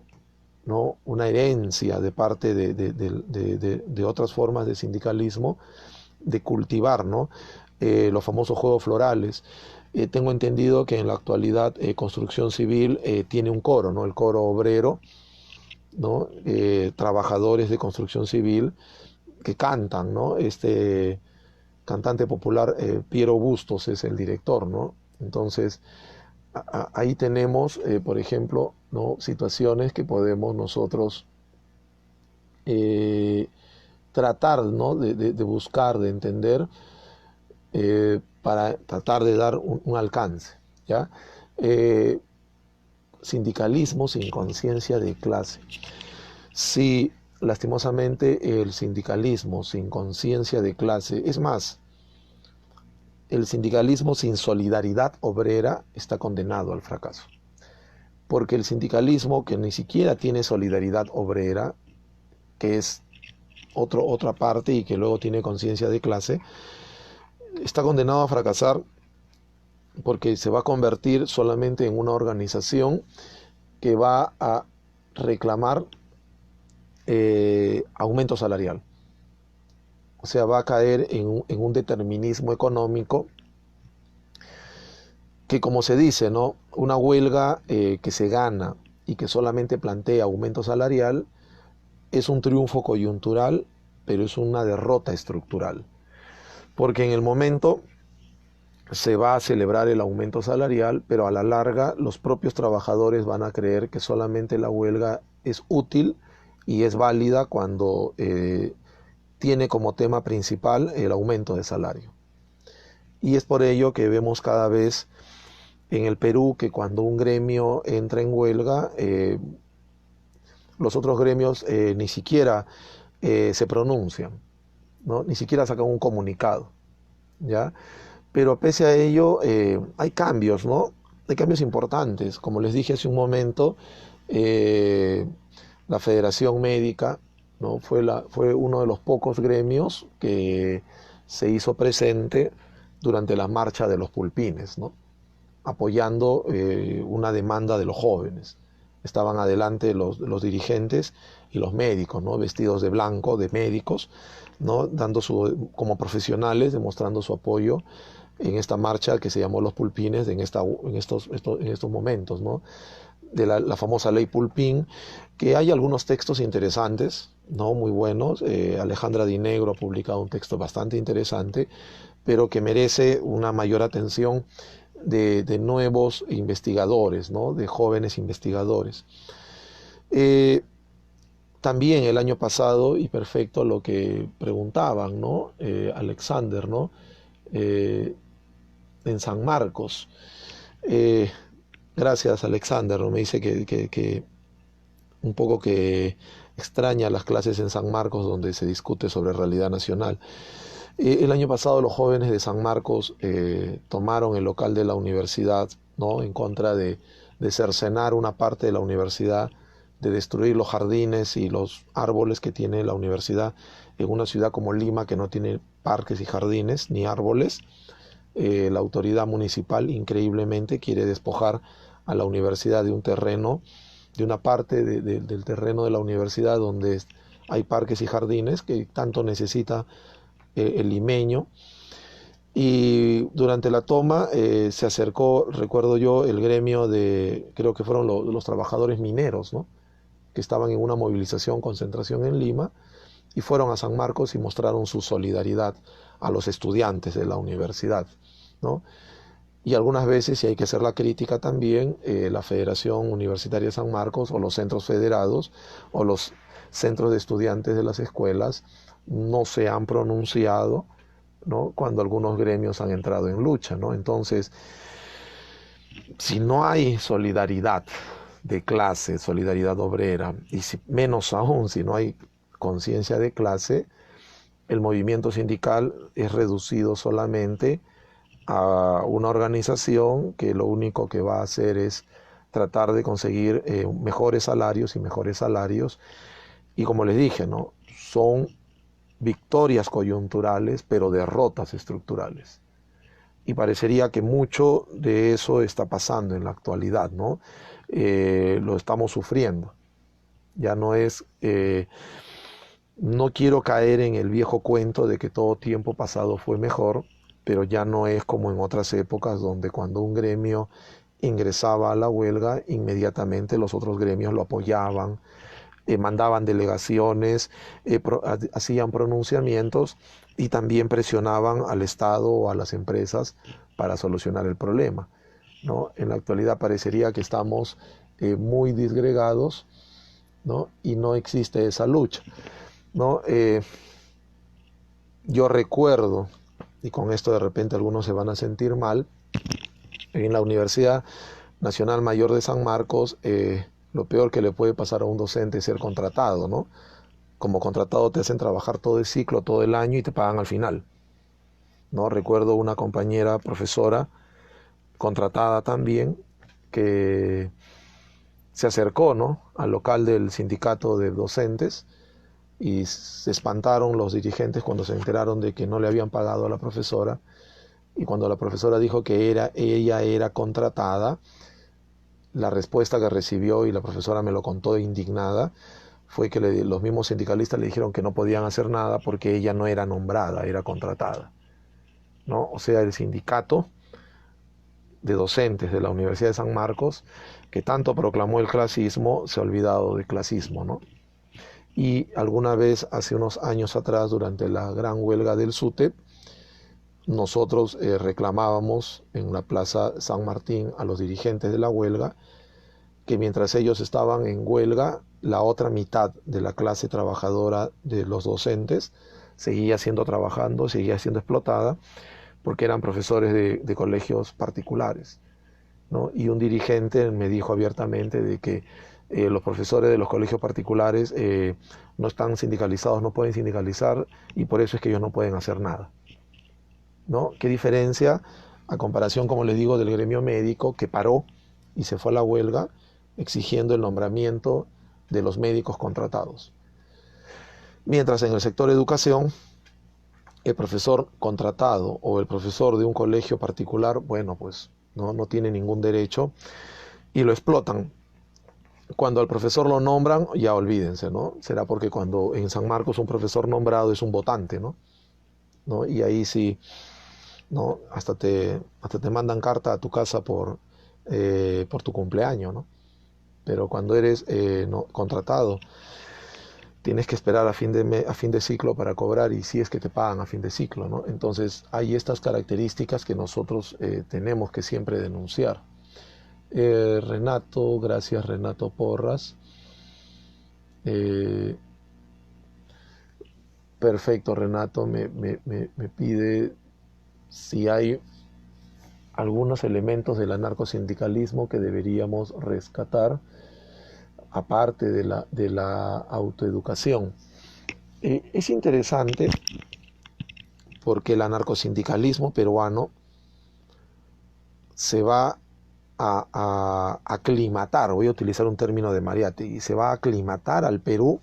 ¿no?, una herencia de parte de otras formas de sindicalismo, de cultivar, ¿no?, los famosos juegos florales. Tengo entendido que en la actualidad construcción civil tiene un coro, ¿no?, el coro obrero, ¿no?, trabajadores de construcción civil que cantan, ¿no? Este cantante popular, Piero Bustos es el director, ¿no? Entonces, ahí tenemos, por ejemplo, ¿no?, situaciones que podemos nosotros eh, tratar, ¿no?, de buscar, de entender, para tratar de dar un alcance, ¿ya? Eh, Sindicalismo sin conciencia de clase. Si lastimosamente el sindicalismo sin conciencia de clase, es más, el sindicalismo sin solidaridad obrera está condenado al fracaso. Porque el sindicalismo que ni siquiera tiene solidaridad obrera, que es otra parte y que luego tiene conciencia de clase, está condenado a fracasar porque se va a convertir solamente en una organización que va a reclamar aumento salarial. O sea, va a caer en un determinismo económico que, como se dice, ¿no?, una huelga que se gana y que solamente plantea aumento salarial es un triunfo coyuntural, pero es una derrota estructural. Porque en el momento se va a celebrar el aumento salarial, pero a la larga los propios trabajadores van a creer que solamente la huelga es útil y es válida cuando tiene como tema principal el aumento de salario. Y es por ello que vemos cada vez en el Perú que cuando un gremio entra en huelga, los otros gremios ni siquiera se pronuncian, ¿no?, ni siquiera sacan un comunicado, ¿ya? Pero pese a ello hay cambios, ¿no? Hay cambios importantes. Como les dije hace un momento, la Federación Médica, ¿no?, fue uno de los pocos gremios que se hizo presente durante la marcha de los Pulpines, ¿no?, apoyando una demanda de los jóvenes. Estaban adelante los dirigentes y los médicos, ¿no?, vestidos de blanco, de médicos, ¿no?, como profesionales, demostrando su apoyo en esta marcha que se llamó Los Pulpines en estos momentos, ¿no?, de la famosa ley Pulpín, que hay algunos textos interesantes, ¿no?, muy buenos. Alejandra Di Negro ha publicado un texto bastante interesante, pero que merece una mayor atención de nuevos investigadores, ¿no?, de jóvenes investigadores. También el año pasado, y perfecto lo que preguntaban, ¿no?, Alexander, ¿no?, en San Marcos. Eh, Gracias, Alexander, ¿no?, me dice que un poco que extraña las clases en San Marcos donde se discute sobre realidad nacional. El año pasado los jóvenes de San Marcos tomaron el local de la universidad, ¿no?, en contra de cercenar una parte de la universidad, de destruir los jardines y los árboles que tiene la universidad en una ciudad como Lima, que no tiene parques y jardines ni árboles. La autoridad municipal increíblemente quiere despojar a la universidad de un terreno, de una parte del terreno de la universidad donde hay parques y jardines que tanto necesita el limeño. Y durante la toma se acercó, recuerdo yo, el gremio creo que fueron los trabajadores mineros, ¿no?, que estaban en una movilización, concentración en Lima, y fueron a San Marcos y mostraron su solidaridad a los estudiantes de la universidad, ¿no? Y algunas veces, y hay que hacer la crítica también, la Federación Universitaria de San Marcos o los centros federados o los centros de estudiantes de las escuelas no se han pronunciado, ¿no?, cuando algunos gremios han entrado en lucha, ¿no? Entonces, si no hay solidaridad de clase, solidaridad obrera, y menos aún si no hay conciencia de clase, el movimiento sindical es reducido solamente a una organización que lo único que va a hacer es tratar de conseguir mejores salarios y mejores salarios. Y como les dije, ¿no?, son victorias coyunturales, pero derrotas estructurales. Y parecería que mucho de eso está pasando en la actualidad, ¿no? Lo estamos sufriendo. Ya no es... no quiero caer en el viejo cuento de que todo tiempo pasado fue mejor, pero ya no es como en otras épocas donde cuando un gremio ingresaba a la huelga, inmediatamente los otros gremios lo apoyaban, mandaban delegaciones, hacían pronunciamientos y también presionaban al Estado o a las empresas para solucionar el problema, ¿no? En la actualidad parecería que estamos muy disgregados, ¿no? Y no existe esa lucha, ¿no? Yo recuerdo, y con esto de repente algunos se van a sentir mal, en la Universidad Nacional Mayor de San Marcos, lo peor que le puede pasar a un docente es ser contratado, ¿no? Como contratado te hacen trabajar todo el ciclo, todo el año y te pagan al final, ¿no? Recuerdo una compañera profesora contratada también que se acercó, ¿no?, al local del sindicato de docentes y se espantaron los dirigentes cuando se enteraron de que no le habían pagado a la profesora, y cuando la profesora dijo que ella era contratada, la respuesta que recibió, y la profesora me lo contó indignada, fue que los mismos sindicalistas le dijeron que no podían hacer nada porque ella no era nombrada, era contratada, ¿no? O sea, el sindicato de docentes de la Universidad de San Marcos, que tanto proclamó el clasismo, se ha olvidado del clasismo, ¿no? Y alguna vez, hace unos años atrás, durante la gran huelga del SUTEP, nosotros reclamábamos en la Plaza San Martín a los dirigentes de la huelga que mientras ellos estaban en huelga, la otra mitad de la clase trabajadora de los docentes seguía trabajando, seguía siendo explotada, porque eran profesores de colegios particulares, ¿no? Y un dirigente me dijo abiertamente de que los profesores de los colegios particulares no están sindicalizados, no pueden sindicalizar, y por eso es que ellos no pueden hacer nada, ¿no? ¿Qué diferencia a comparación, como les digo, del gremio médico, que paró y se fue a la huelga exigiendo el nombramiento de los médicos contratados? Mientras en el sector educación, el profesor contratado o el profesor de un colegio particular, bueno, pues no tiene ningún derecho y lo explotan. Cuando al profesor lo nombran, ya olvídense, ¿no? Será porque cuando en San Marcos un profesor nombrado es un votante, ¿no? Y ahí sí, ¿no? Hasta te mandan carta a tu casa por tu cumpleaños, ¿no? Pero cuando eres no, contratado, tienes que esperar a fin de ciclo para cobrar, y si es que te pagan a fin de ciclo, ¿no? Entonces hay estas características que nosotros tenemos que siempre denunciar. Renato, gracias Renato Porras. Perfecto, Renato me pide si hay algunos elementos del anarcosindicalismo que deberíamos rescatar, aparte de la autoeducación. Es interesante porque el anarcosindicalismo peruano se va a aclimatar, voy a utilizar un término de Mariátegui, se va a aclimatar al Perú,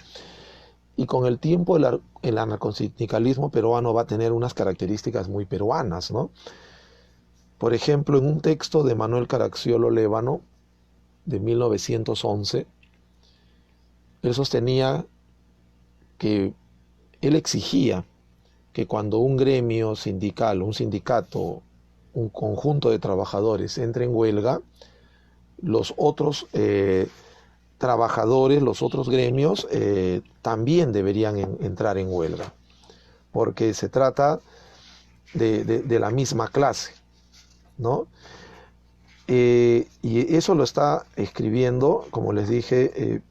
y con el tiempo el anarcosindicalismo peruano va a tener unas características muy peruanas, ¿no? Por ejemplo, en un texto de Manuel Caracciolo Lévano de 1911, él sostenía que él exigía que cuando un gremio sindical, un sindicato, un conjunto de trabajadores entre en huelga, los otros trabajadores, los otros gremios también deberían entrar en huelga, porque se trata de la misma clase, ¿no? Y eso lo está escribiendo, como les dije,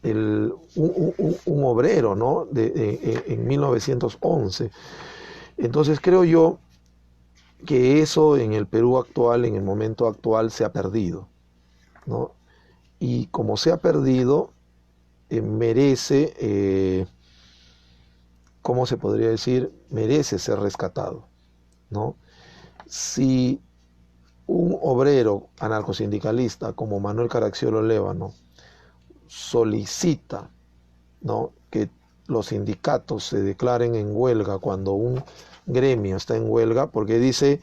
un obrero, ¿no? En 1911. Entonces creo yo que eso en el Perú actual, en el momento actual, se ha perdido, ¿no? Y como se ha perdido, merece, ¿cómo se podría decir? Merece ser rescatado, ¿no? Si un obrero anarcosindicalista como Manuel Caracciolo Lévano solicita, ¿no?, que los sindicatos se declaren en huelga cuando un gremio está en huelga, porque dice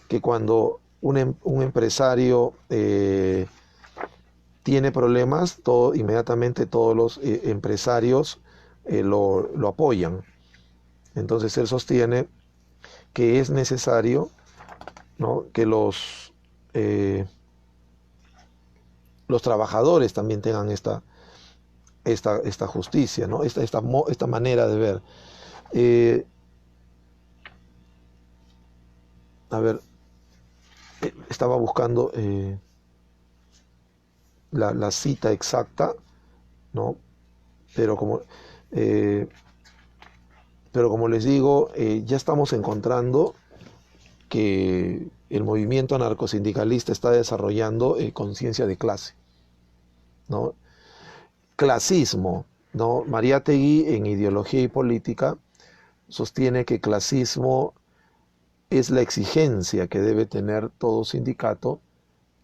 que cuando un empresario tiene problemas, inmediatamente todos los empresarios lo apoyan. Entonces él sostiene que es necesario, ¿no?, que los trabajadores también tengan esta justicia, ¿no?, esta manera de ver. A ver, estaba buscando la cita exacta, ¿no? Pero como les digo, ya estamos encontrando que el movimiento anarcosindicalista está desarrollando conciencia de clase, ¿no? Clasismo, ¿no? Mariátegui, en Ideología y Política, sostiene que clasismo es la exigencia que debe tener todo sindicato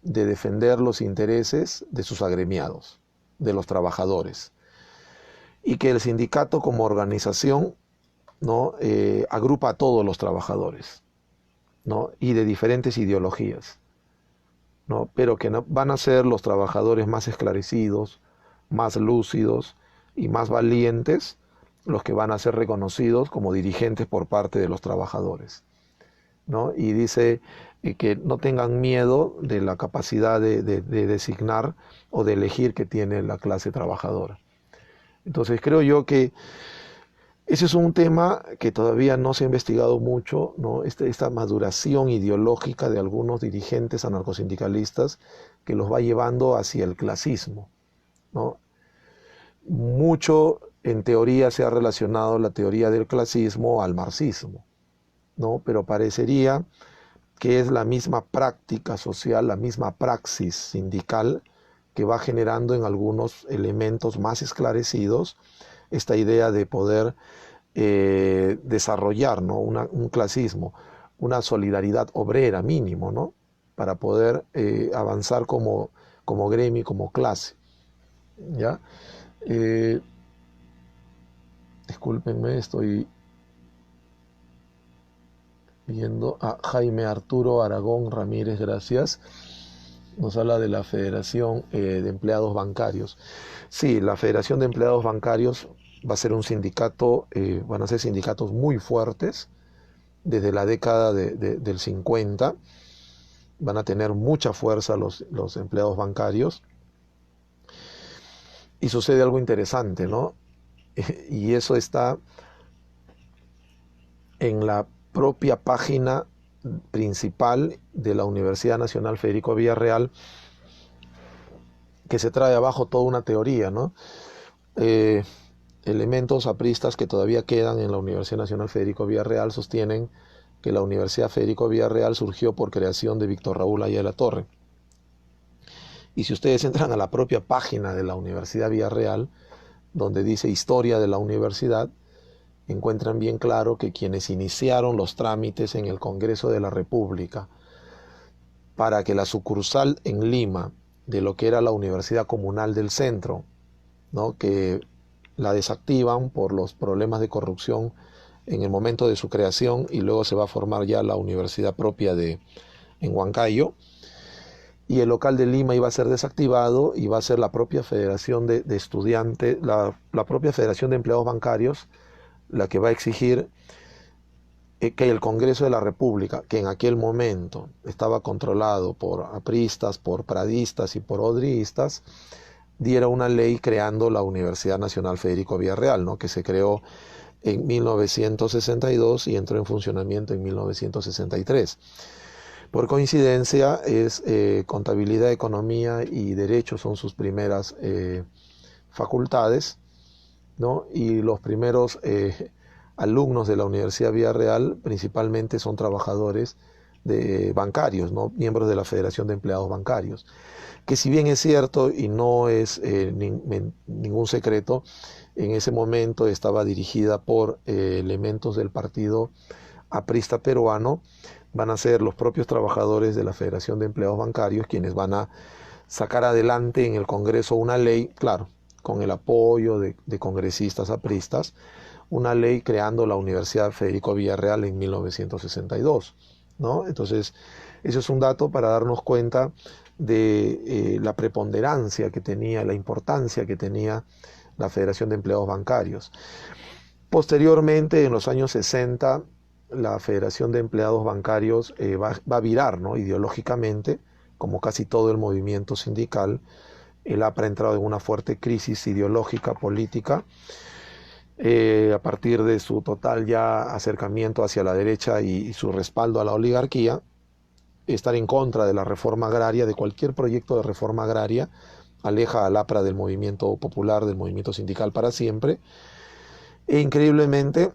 de defender los intereses de sus agremiados, de los trabajadores, y que el sindicato como organización, ¿no?, agrupa a todos los trabajadores, ¿no?, y de diferentes ideologías, ¿no?, pero que van a ser los trabajadores más esclarecidos, más lúcidos y más valientes los que van a ser reconocidos como dirigentes por parte de los trabajadores, ¿no? Y dice que no tengan miedo de la capacidad de designar o de elegir que tiene la clase trabajadora. Entonces creo yo que ese es un tema que todavía no se ha investigado mucho, ¿no? Esta maduración ideológica de algunos dirigentes anarcosindicalistas que los va llevando hacia el clasismo, ¿no? Mucho en teoría se ha relacionado la teoría del clasismo al marxismo, ¿no? Pero parecería que es la misma práctica social, la misma praxis sindical que va generando en algunos elementos más esclarecidos esta idea de poder desarrollar, ¿no?, un clasismo, una solidaridad obrera mínimo, ¿no?, para poder avanzar como gremio, como clase, ¿ya? Discúlpenme, estoy viendo a Jaime Arturo Aragón Ramírez, gracias. Nos habla de la Federación de Empleados Bancarios. Sí, la Federación de Empleados Bancarios va a ser un sindicato, van a ser sindicatos muy fuertes desde la década del 50. Van a tener mucha fuerza los empleados bancarios. Y sucede algo interesante, ¿no? Y eso está en la propia página principal de la Universidad Nacional Federico Villarreal, que se trae abajo toda una teoría, ¿no? Elementos apristas que todavía quedan en la Universidad Nacional Federico Villarreal sostienen que la Universidad Federico Villarreal surgió por creación de Víctor Raúl Ayala Torre. Y si ustedes entran a la propia página de la Universidad Villarreal, donde dice Historia de la Universidad, encuentran bien claro que quienes iniciaron los trámites en el Congreso de la República para que la sucursal en Lima de lo que era la Universidad Comunal del Centro, ¿no?, que la desactivan por los problemas de corrupción en el momento de su creación, y luego se va a formar ya la universidad propia en Huancayo, y el local de Lima iba a ser desactivado y va a ser la propia Federación de Estudiantes, la propia Federación de Empleados Bancarios, la que va a exigir que el Congreso de la República, que en aquel momento estaba controlado por apristas, por pradistas y por odriistas, diera una ley creando la Universidad Nacional Federico Villarreal, ¿no?, que se creó en 1962 y entró en funcionamiento en 1963. Por coincidencia, contabilidad, economía y derecho son sus primeras facultades, ¿no? Y los primeros alumnos de la Universidad Villarreal principalmente son trabajadores bancarios, ¿no?, miembros de la Federación de Empleados Bancarios, que si bien es cierto y no es ningún secreto, en ese momento estaba dirigida por elementos del partido aprista peruano, van a ser los propios trabajadores de la Federación de Empleados Bancarios quienes van a sacar adelante en el Congreso una ley, claro, con el apoyo de congresistas apristas, una ley creando la Universidad Federico Villarreal en 1962, ¿no? Entonces, eso es un dato para darnos cuenta de la preponderancia que tenía, la importancia que tenía la Federación de Empleados Bancarios. Posteriormente, en los años 60, la Federación de Empleados Bancarios va a virar, ¿no? Ideológicamente, como casi todo el movimiento sindical. El APRA ha entrado en una fuerte crisis ideológica, política, a partir de su total ya acercamiento hacia la derecha y su respaldo a la oligarquía, estar en contra de la reforma agraria, de cualquier proyecto de reforma agraria, aleja al APRA del movimiento popular, del movimiento sindical para siempre. E increíblemente,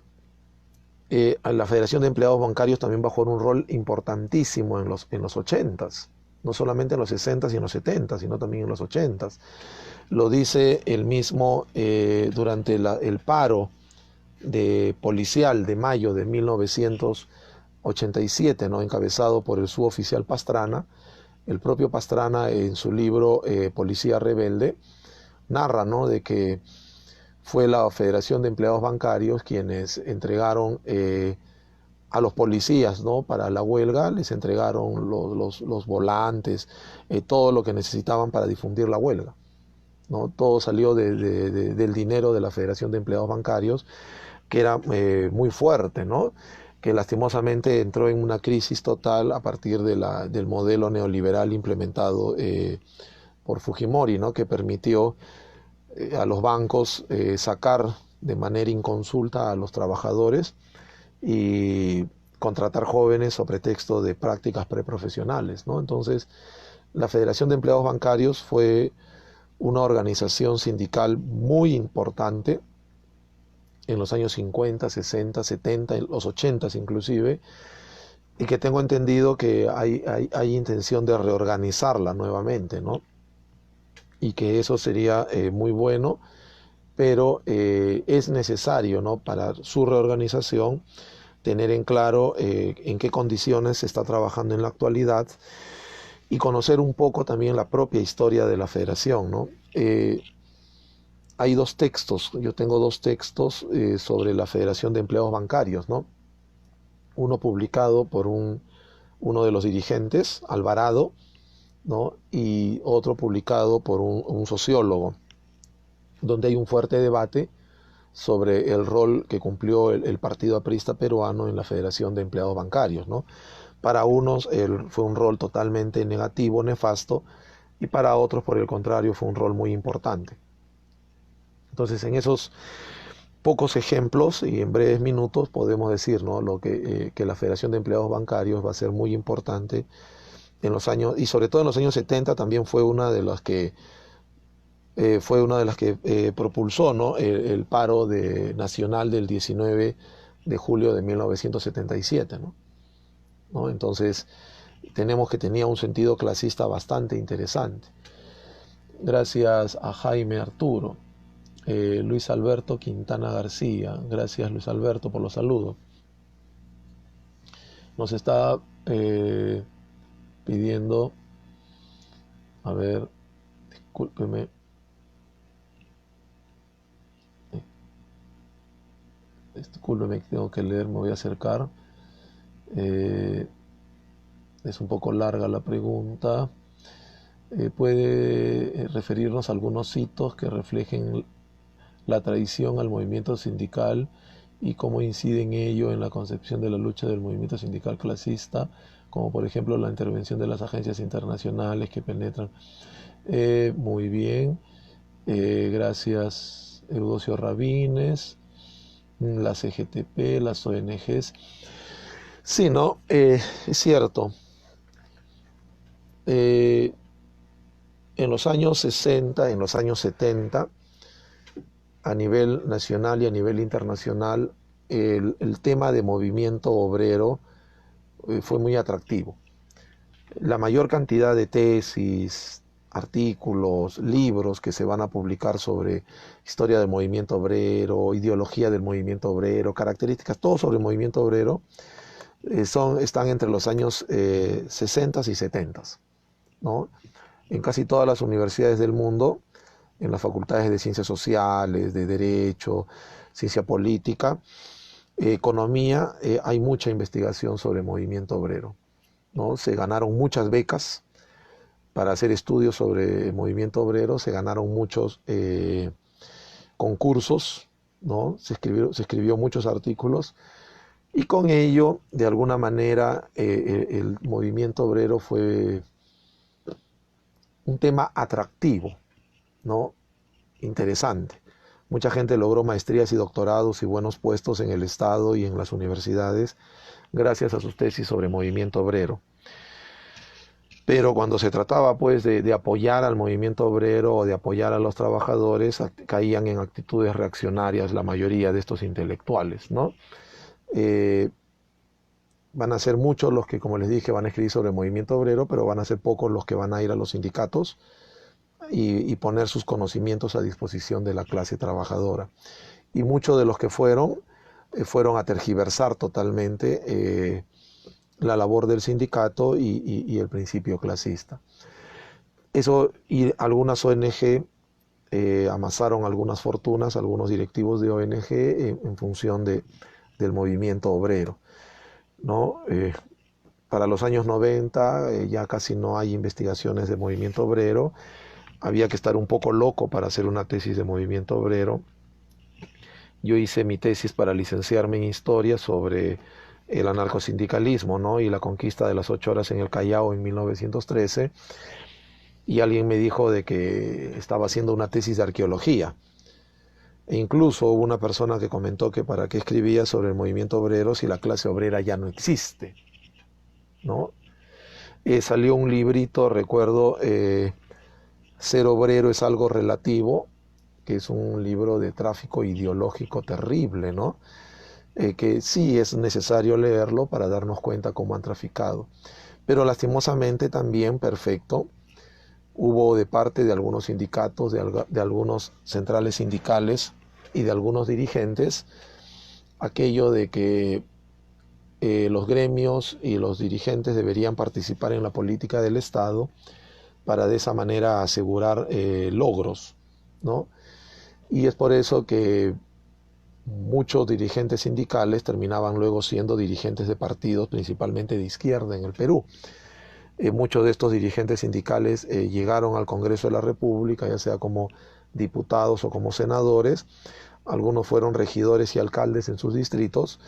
la Federación de Empleados Bancarios también va a jugar un rol importantísimo en los 80s, no solamente en los 60s y en los 70s, sino también en los 80s. Lo dice él mismo durante el paro policial de mayo de 1987, ¿no? Encabezado por el suboficial Pastrana. El propio Pastrana, en su libro Policía Rebelde, narra, ¿no?, de que fue la Federación de Empleados Bancarios quienes entregaron a los policías, ¿no?, para la huelga, les entregaron los volantes, todo lo que necesitaban para difundir la huelga, ¿no? Todo salió del dinero de la Federación de Empleados Bancarios, que era muy fuerte, ¿no?, que lastimosamente entró en una crisis total a partir del modelo neoliberal implementado por Fujimori, ¿no?, que permitió a los bancos sacar de manera inconsulta a los trabajadores y contratar jóvenes sobre pretexto de prácticas preprofesionales, ¿no? Entonces, la Federación de Empleados Bancarios fue una organización sindical muy importante en los años 50, 60, 70, en los 80 inclusive, y que tengo entendido que hay intención de reorganizarla nuevamente, ¿no? Y que eso sería muy bueno, pero es necesario, ¿no?, para su reorganización tener en claro en qué condiciones se está trabajando en la actualidad y conocer un poco también la propia historia de la federación, ¿no? Hay dos textos, yo tengo dos textos sobre la Federación de Empleados Bancarios, ¿no? Uno publicado por uno de los dirigentes, Alvarado, ¿no?, y otro publicado por un sociólogo, donde hay un fuerte debate sobre el rol que cumplió el Partido Aprista Peruano en la Federación de Empleados Bancarios, ¿no? Para unos fue un rol totalmente negativo, nefasto, y para otros, por el contrario, fue un rol muy importante. Entonces, en esos pocos ejemplos y en breves minutos podemos decir, ¿no?, que la Federación de Empleados Bancarios va a ser muy importante en los años, y sobre todo en los años 70 también fue una de las que propulsó, ¿no?, el paro nacional del 19 de julio de 1977, ¿no? Entonces, tenemos que tenía un sentido clasista bastante interesante. Gracias a Jaime Arturo. Luis Alberto Quintana García, gracias Luis Alberto por los saludos. Nos está pidiendo, a ver, discúlpeme, tengo que leer, me voy a acercar. Es un poco larga la pregunta. ¿Puede referirnos a algunos hitos que reflejen la traición al movimiento sindical y cómo incide en ello en la concepción de la lucha del movimiento sindical clasista, como por ejemplo la intervención de las agencias internacionales que penetran? Muy bien, gracias Eudocio Rabines, la CGTP, las ONGs. Sí, ¿no? Es cierto. En los años 60, en los años 70, a nivel nacional y a nivel internacional, el tema de movimiento obrero fue muy atractivo. La mayor cantidad de tesis, artículos, libros que se van a publicar sobre historia del movimiento obrero, ideología del movimiento obrero, características, todo sobre el movimiento obrero, están entre los años 60 y 70, ¿no? En casi todas las universidades del mundo en las facultades de Ciencias Sociales, de Derecho, Ciencia Política, Economía, hay mucha investigación sobre el movimiento obrero, ¿no? Se ganaron muchas becas para hacer estudios sobre el movimiento obrero, se ganaron muchos concursos, ¿no? Se escribió muchos artículos y con ello, de alguna manera, el movimiento obrero fue un tema atractivo, ¿no? Interesante. Mucha gente logró maestrías y doctorados y buenos puestos en el Estado y en las universidades gracias a sus tesis sobre movimiento obrero. Pero cuando se trataba pues de apoyar al movimiento obrero o de apoyar a los trabajadores, caían en actitudes reaccionarias la mayoría de estos intelectuales, ¿no? Van a ser muchos los que, como les dije, van a escribir sobre el movimiento obrero, pero van a ser pocos los que van a ir a los sindicatos y poner sus conocimientos a disposición de la clase trabajadora. Y muchos de los que fueron a tergiversar totalmente la labor del sindicato y el principio clasista. Eso, y algunas ONG amasaron algunas fortunas, algunos directivos de ONG en función del movimiento obrero, ¿no? Para los años 90 ya casi no hay investigaciones de movimiento obrero. Había que estar un poco loco para hacer una tesis de movimiento obrero. Yo hice mi tesis para licenciarme en historia sobre el anarcosindicalismo, ¿no? Y la conquista de las 8 horas en el Callao en 1913, y alguien me dijo de que estaba haciendo una tesis de arqueología. E incluso hubo una persona que comentó que para qué escribía sobre el movimiento obrero si la clase obrera ya no existe, ¿no? Salió un librito, recuerdo, Ser obrero es algo relativo, que es un libro de tráfico ideológico terrible, ¿no? Que sí es necesario leerlo para darnos cuenta cómo han traficado. Pero lastimosamente también, perfecto, hubo de parte de algunos sindicatos, de algunos centrales sindicales y de algunos dirigentes, aquello de que los gremios y los dirigentes deberían participar en la política del Estado para de esa manera asegurar logros, ¿no? Y es por eso que muchos dirigentes sindicales terminaban luego siendo dirigentes de partidos, principalmente de izquierda en el Perú. Muchos de estos dirigentes sindicales llegaron al Congreso de la República, ya sea como diputados o como senadores. Algunos fueron regidores y alcaldes en sus distritos,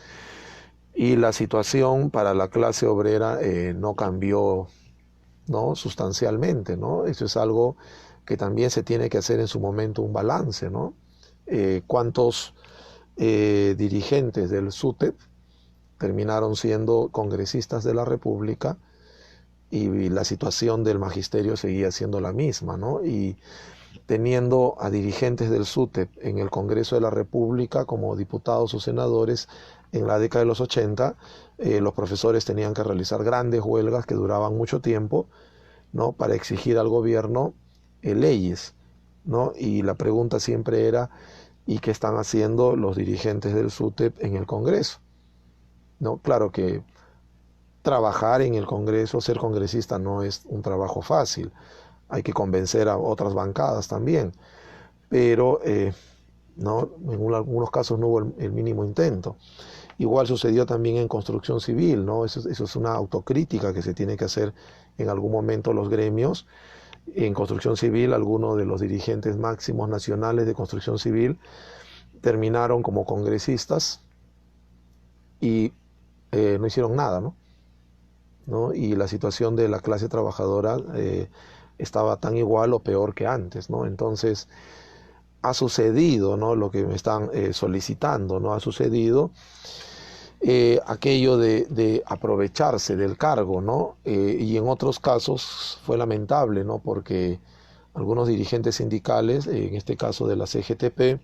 y la situación para la clase obrera no cambió, ¿no? Sustancialmente, ¿no? Eso es algo que también se tiene que hacer en su momento un balance, ¿no? ¿Cuántos dirigentes del SUTEP terminaron siendo congresistas de la República y la situación del magisterio seguía siendo la misma, ¿no? Y teniendo a dirigentes del SUTEP en el Congreso de la República como diputados o senadores en la década de los 80, los profesores tenían que realizar grandes huelgas que duraban mucho tiempo, ¿no? Para exigir al gobierno leyes, ¿no? Y la pregunta siempre era, ¿y qué están haciendo los dirigentes del SUTEP en el Congreso? ¿No? Claro que trabajar en el Congreso, ser congresista no es un trabajo fácil. Hay que convencer a otras bancadas también. Pero ¿no? En algunos casos no hubo el mínimo intento. Igual sucedió también en construcción civil, ¿no? Eso es una autocrítica que se tiene que hacer en algún momento los gremios. En construcción civil, algunos de los dirigentes máximos nacionales de construcción civil terminaron como congresistas y no hicieron nada, ¿no? Y la situación de la clase trabajadora estaba tan igual o peor que antes, ¿no? Entonces ha sucedido, ¿no? Lo que me están solicitando, ¿no? Ha sucedido aquello de aprovecharse del cargo, ¿no? Y en otros casos fue lamentable, ¿no? Porque algunos dirigentes sindicales, en este caso de la CGTP,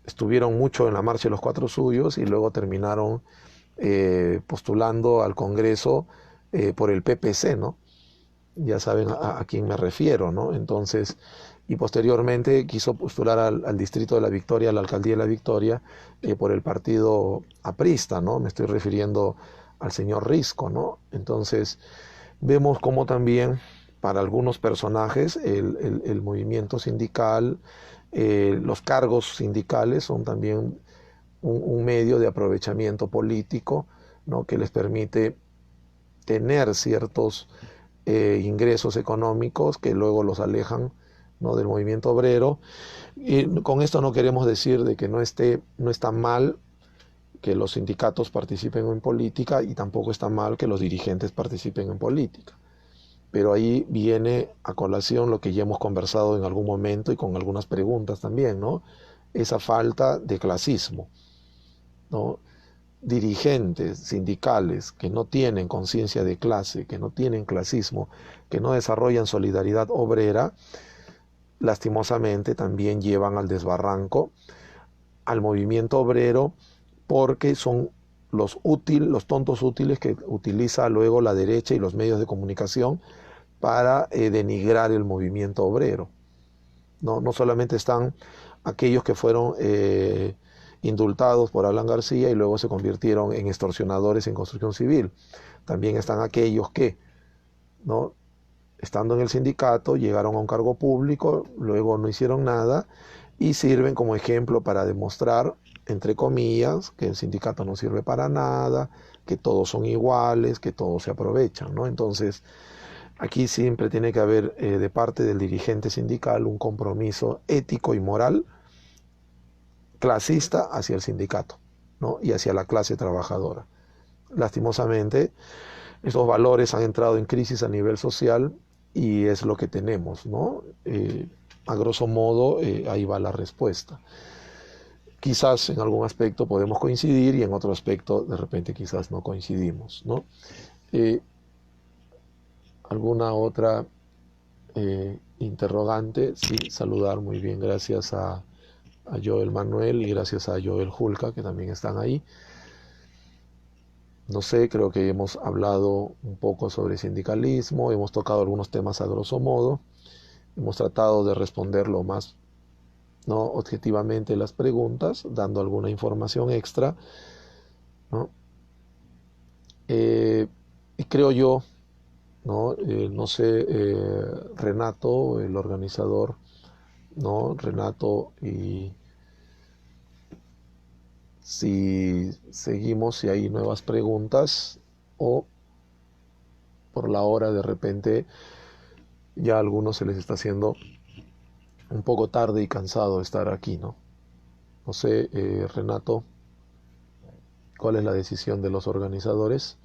estuvieron mucho en la marcha de los Cuatro Suyos y luego terminaron postulando al Congreso por el PPC, ¿no? Ya saben a quién me refiero, ¿no? Entonces, y posteriormente quiso postular al distrito de La Victoria, a la alcaldía de La Victoria, por el partido aprista, ¿no? Me estoy refiriendo al señor Risco, ¿no? Entonces, vemos cómo también para algunos personajes el movimiento sindical, los cargos sindicales son también un medio de aprovechamiento político, ¿no? Que les permite tener ciertos ingresos económicos que luego los alejan, ¿no? Del movimiento obrero. Y con esto no queremos decir de que no está mal que los sindicatos participen en política, y tampoco está mal que los dirigentes participen en política. Pero ahí viene a colación lo que ya hemos conversado en algún momento y con algunas preguntas también, ¿no? Esa falta de clasismo, ¿no? Dirigentes sindicales que no tienen conciencia de clase, que no tienen clasismo, que no desarrollan solidaridad obrera, lastimosamente también llevan al desbarranco al movimiento obrero, porque son los tontos útiles que utiliza luego la derecha y los medios de comunicación para denigrar el movimiento obrero. No solamente están aquellos que fueron indultados por Alan García y luego se convirtieron en extorsionadores en construcción civil. También están aquellos que, ¿no?, estando en el sindicato, llegaron a un cargo público, luego no hicieron nada y sirven como ejemplo para demostrar, entre comillas, que el sindicato no sirve para nada, que todos son iguales, que todos se aprovechan, ¿no? Entonces, aquí siempre tiene que haber de parte del dirigente sindical un compromiso ético y moral clasista hacia el sindicato, ¿no? Y hacia la clase trabajadora. Lastimosamente, estos valores han entrado en crisis a nivel social y es lo que tenemos, ¿no? A grosso modo, ahí va la respuesta. Quizás en algún aspecto podemos coincidir y en otro aspecto de repente quizás no coincidimos, ¿no? ¿Alguna otra interrogante? Sí, saludar muy bien, gracias a Joel Manuel y gracias a Joel Julca, que también están ahí. No sé, creo que hemos hablado un poco sobre sindicalismo, hemos tocado algunos temas a grosso modo, hemos tratado de responder lo más, ¿no?, objetivamente las preguntas, dando alguna información extra, ¿no? Y creo yo, ¿no? No sé, Renato, el organizador, ¿no? Renato, y si seguimos, si hay nuevas preguntas, o por la hora de repente ya a algunos se les está haciendo un poco tarde y cansado estar aquí, ¿no? No sé, Renato, ¿cuál es la decisión de los organizadores?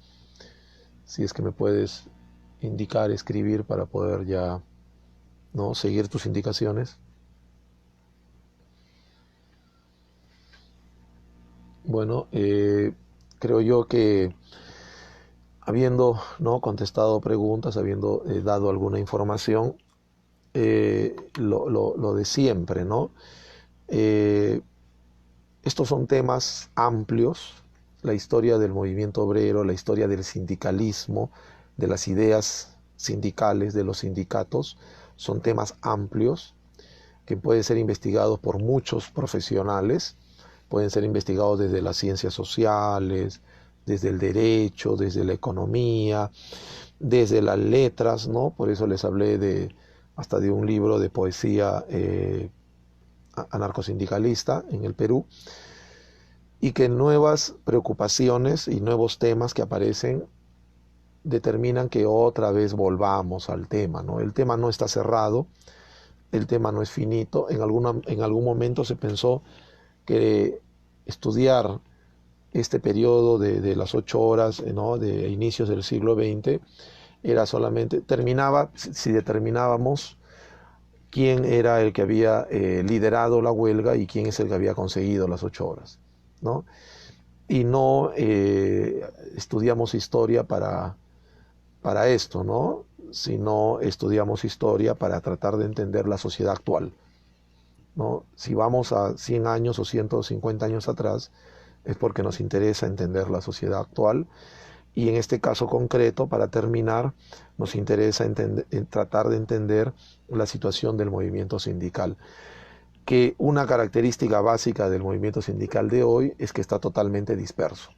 Si es que me puedes indicar, escribir para poder ya, ¿no?, seguir tus indicaciones. Bueno, creo yo que habiendo, ¿no?, contestado preguntas, habiendo dado alguna información, lo de siempre, ¿no? Estos son temas amplios, la historia del movimiento obrero, la historia del sindicalismo, de las ideas sindicales, de los sindicatos, son temas amplios que pueden ser investigados por muchos profesionales, pueden ser investigados desde las ciencias sociales, desde el derecho, desde la economía, desde las letras, ¿no? Por eso les hablé hasta de un libro de poesía anarcosindicalista en el Perú, y que nuevas preocupaciones y nuevos temas que aparecen determinan que otra vez volvamos al tema, ¿no? El tema no está cerrado, el tema no es finito. En algún momento se pensó que estudiar este periodo de las 8 horas, ¿no?, de inicios del siglo XX, era solamente, si determinábamos quién era el que había liderado la huelga y quién es el que había conseguido las 8 horas, ¿no? Y no estudiamos historia para esto, ¿no?, sino estudiamos historia para tratar de entender la sociedad actual, ¿no? Si vamos a 100 años o 150 años atrás, es porque nos interesa entender la sociedad actual, y en este caso concreto, para terminar, nos interesa tratar de entender la situación del movimiento sindical, que una característica básica del movimiento sindical de hoy es que está totalmente disperso,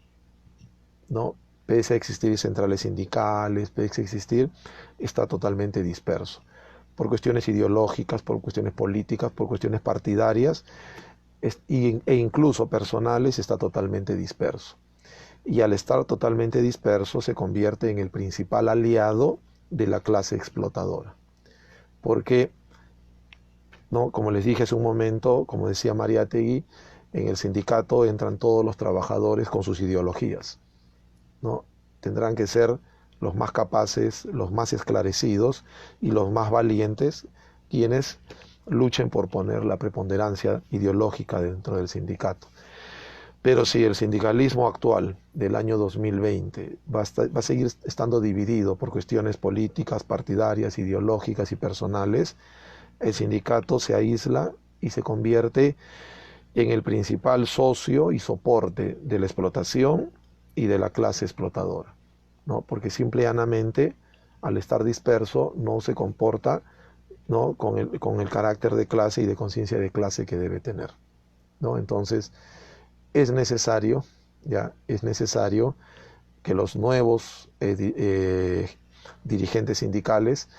¿no? pese a existir centrales sindicales, pese a existir, está totalmente disperso. Por cuestiones ideológicas, por cuestiones políticas, por cuestiones partidarias e incluso personales, está totalmente disperso. Y al estar totalmente disperso se convierte en el principal aliado de la clase explotadora. Porque, ¿no?, como les dije hace un momento, como decía Mariátegui, en el sindicato entran todos los trabajadores con sus ideologías, ¿no? Tendrán que ser los más capaces, los más esclarecidos y los más valientes quienes luchen por poner la preponderancia ideológica dentro del sindicato. Pero si el sindicalismo actual del año 2020 va a seguir estando dividido por cuestiones políticas, partidarias, ideológicas y personales, el sindicato se aísla y se convierte en el principal socio y soporte de la explotación y de la clase explotadora, ¿no? Porque simple y llanamente, al estar disperso, no se comporta, ¿no?, con el carácter de clase y de conciencia de clase que debe tener, ¿no? Entonces, es necesario que los nuevos dirigentes sindicales,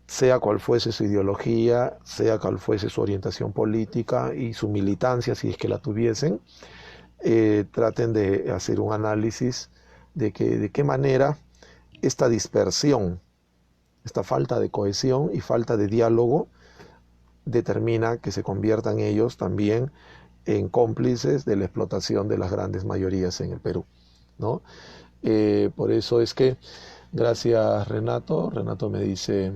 sea cual fuese su ideología, sea cual fuese su orientación política y su militancia, si es que la tuviesen, traten de hacer un análisis de qué manera esta dispersión, esta falta de cohesión y falta de diálogo determina que se conviertan ellos también en cómplices de la explotación de las grandes mayorías en el Perú, ¿no? Por eso es que, gracias Renato me dice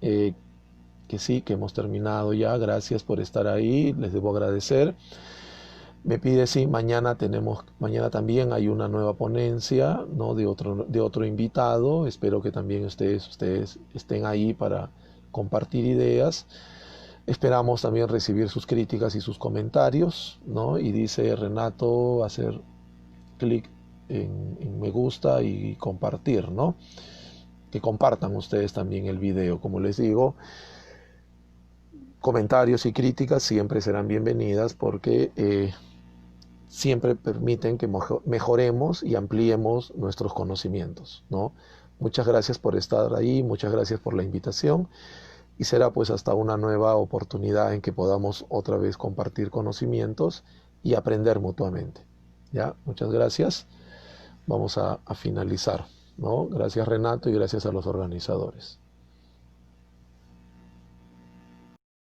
que sí, que hemos terminado ya, gracias por estar ahí, les debo agradecer. Me pide, sí, mañana también hay una nueva ponencia, ¿no?, de otro invitado. Espero que también ustedes estén ahí para compartir ideas. Esperamos también recibir sus críticas y sus comentarios, ¿no? Y dice Renato, hacer clic en me gusta y compartir, ¿no? Que compartan ustedes también el video. Como les digo, comentarios y críticas siempre serán bienvenidas porque siempre permiten que mejoremos y ampliemos nuestros conocimientos, ¿no? Muchas gracias por estar ahí, muchas gracias por la invitación y será pues hasta una nueva oportunidad en que podamos otra vez compartir conocimientos y aprender mutuamente, ¿ya? Muchas gracias. Vamos a finalizar, ¿no? Gracias Renato y gracias a los organizadores.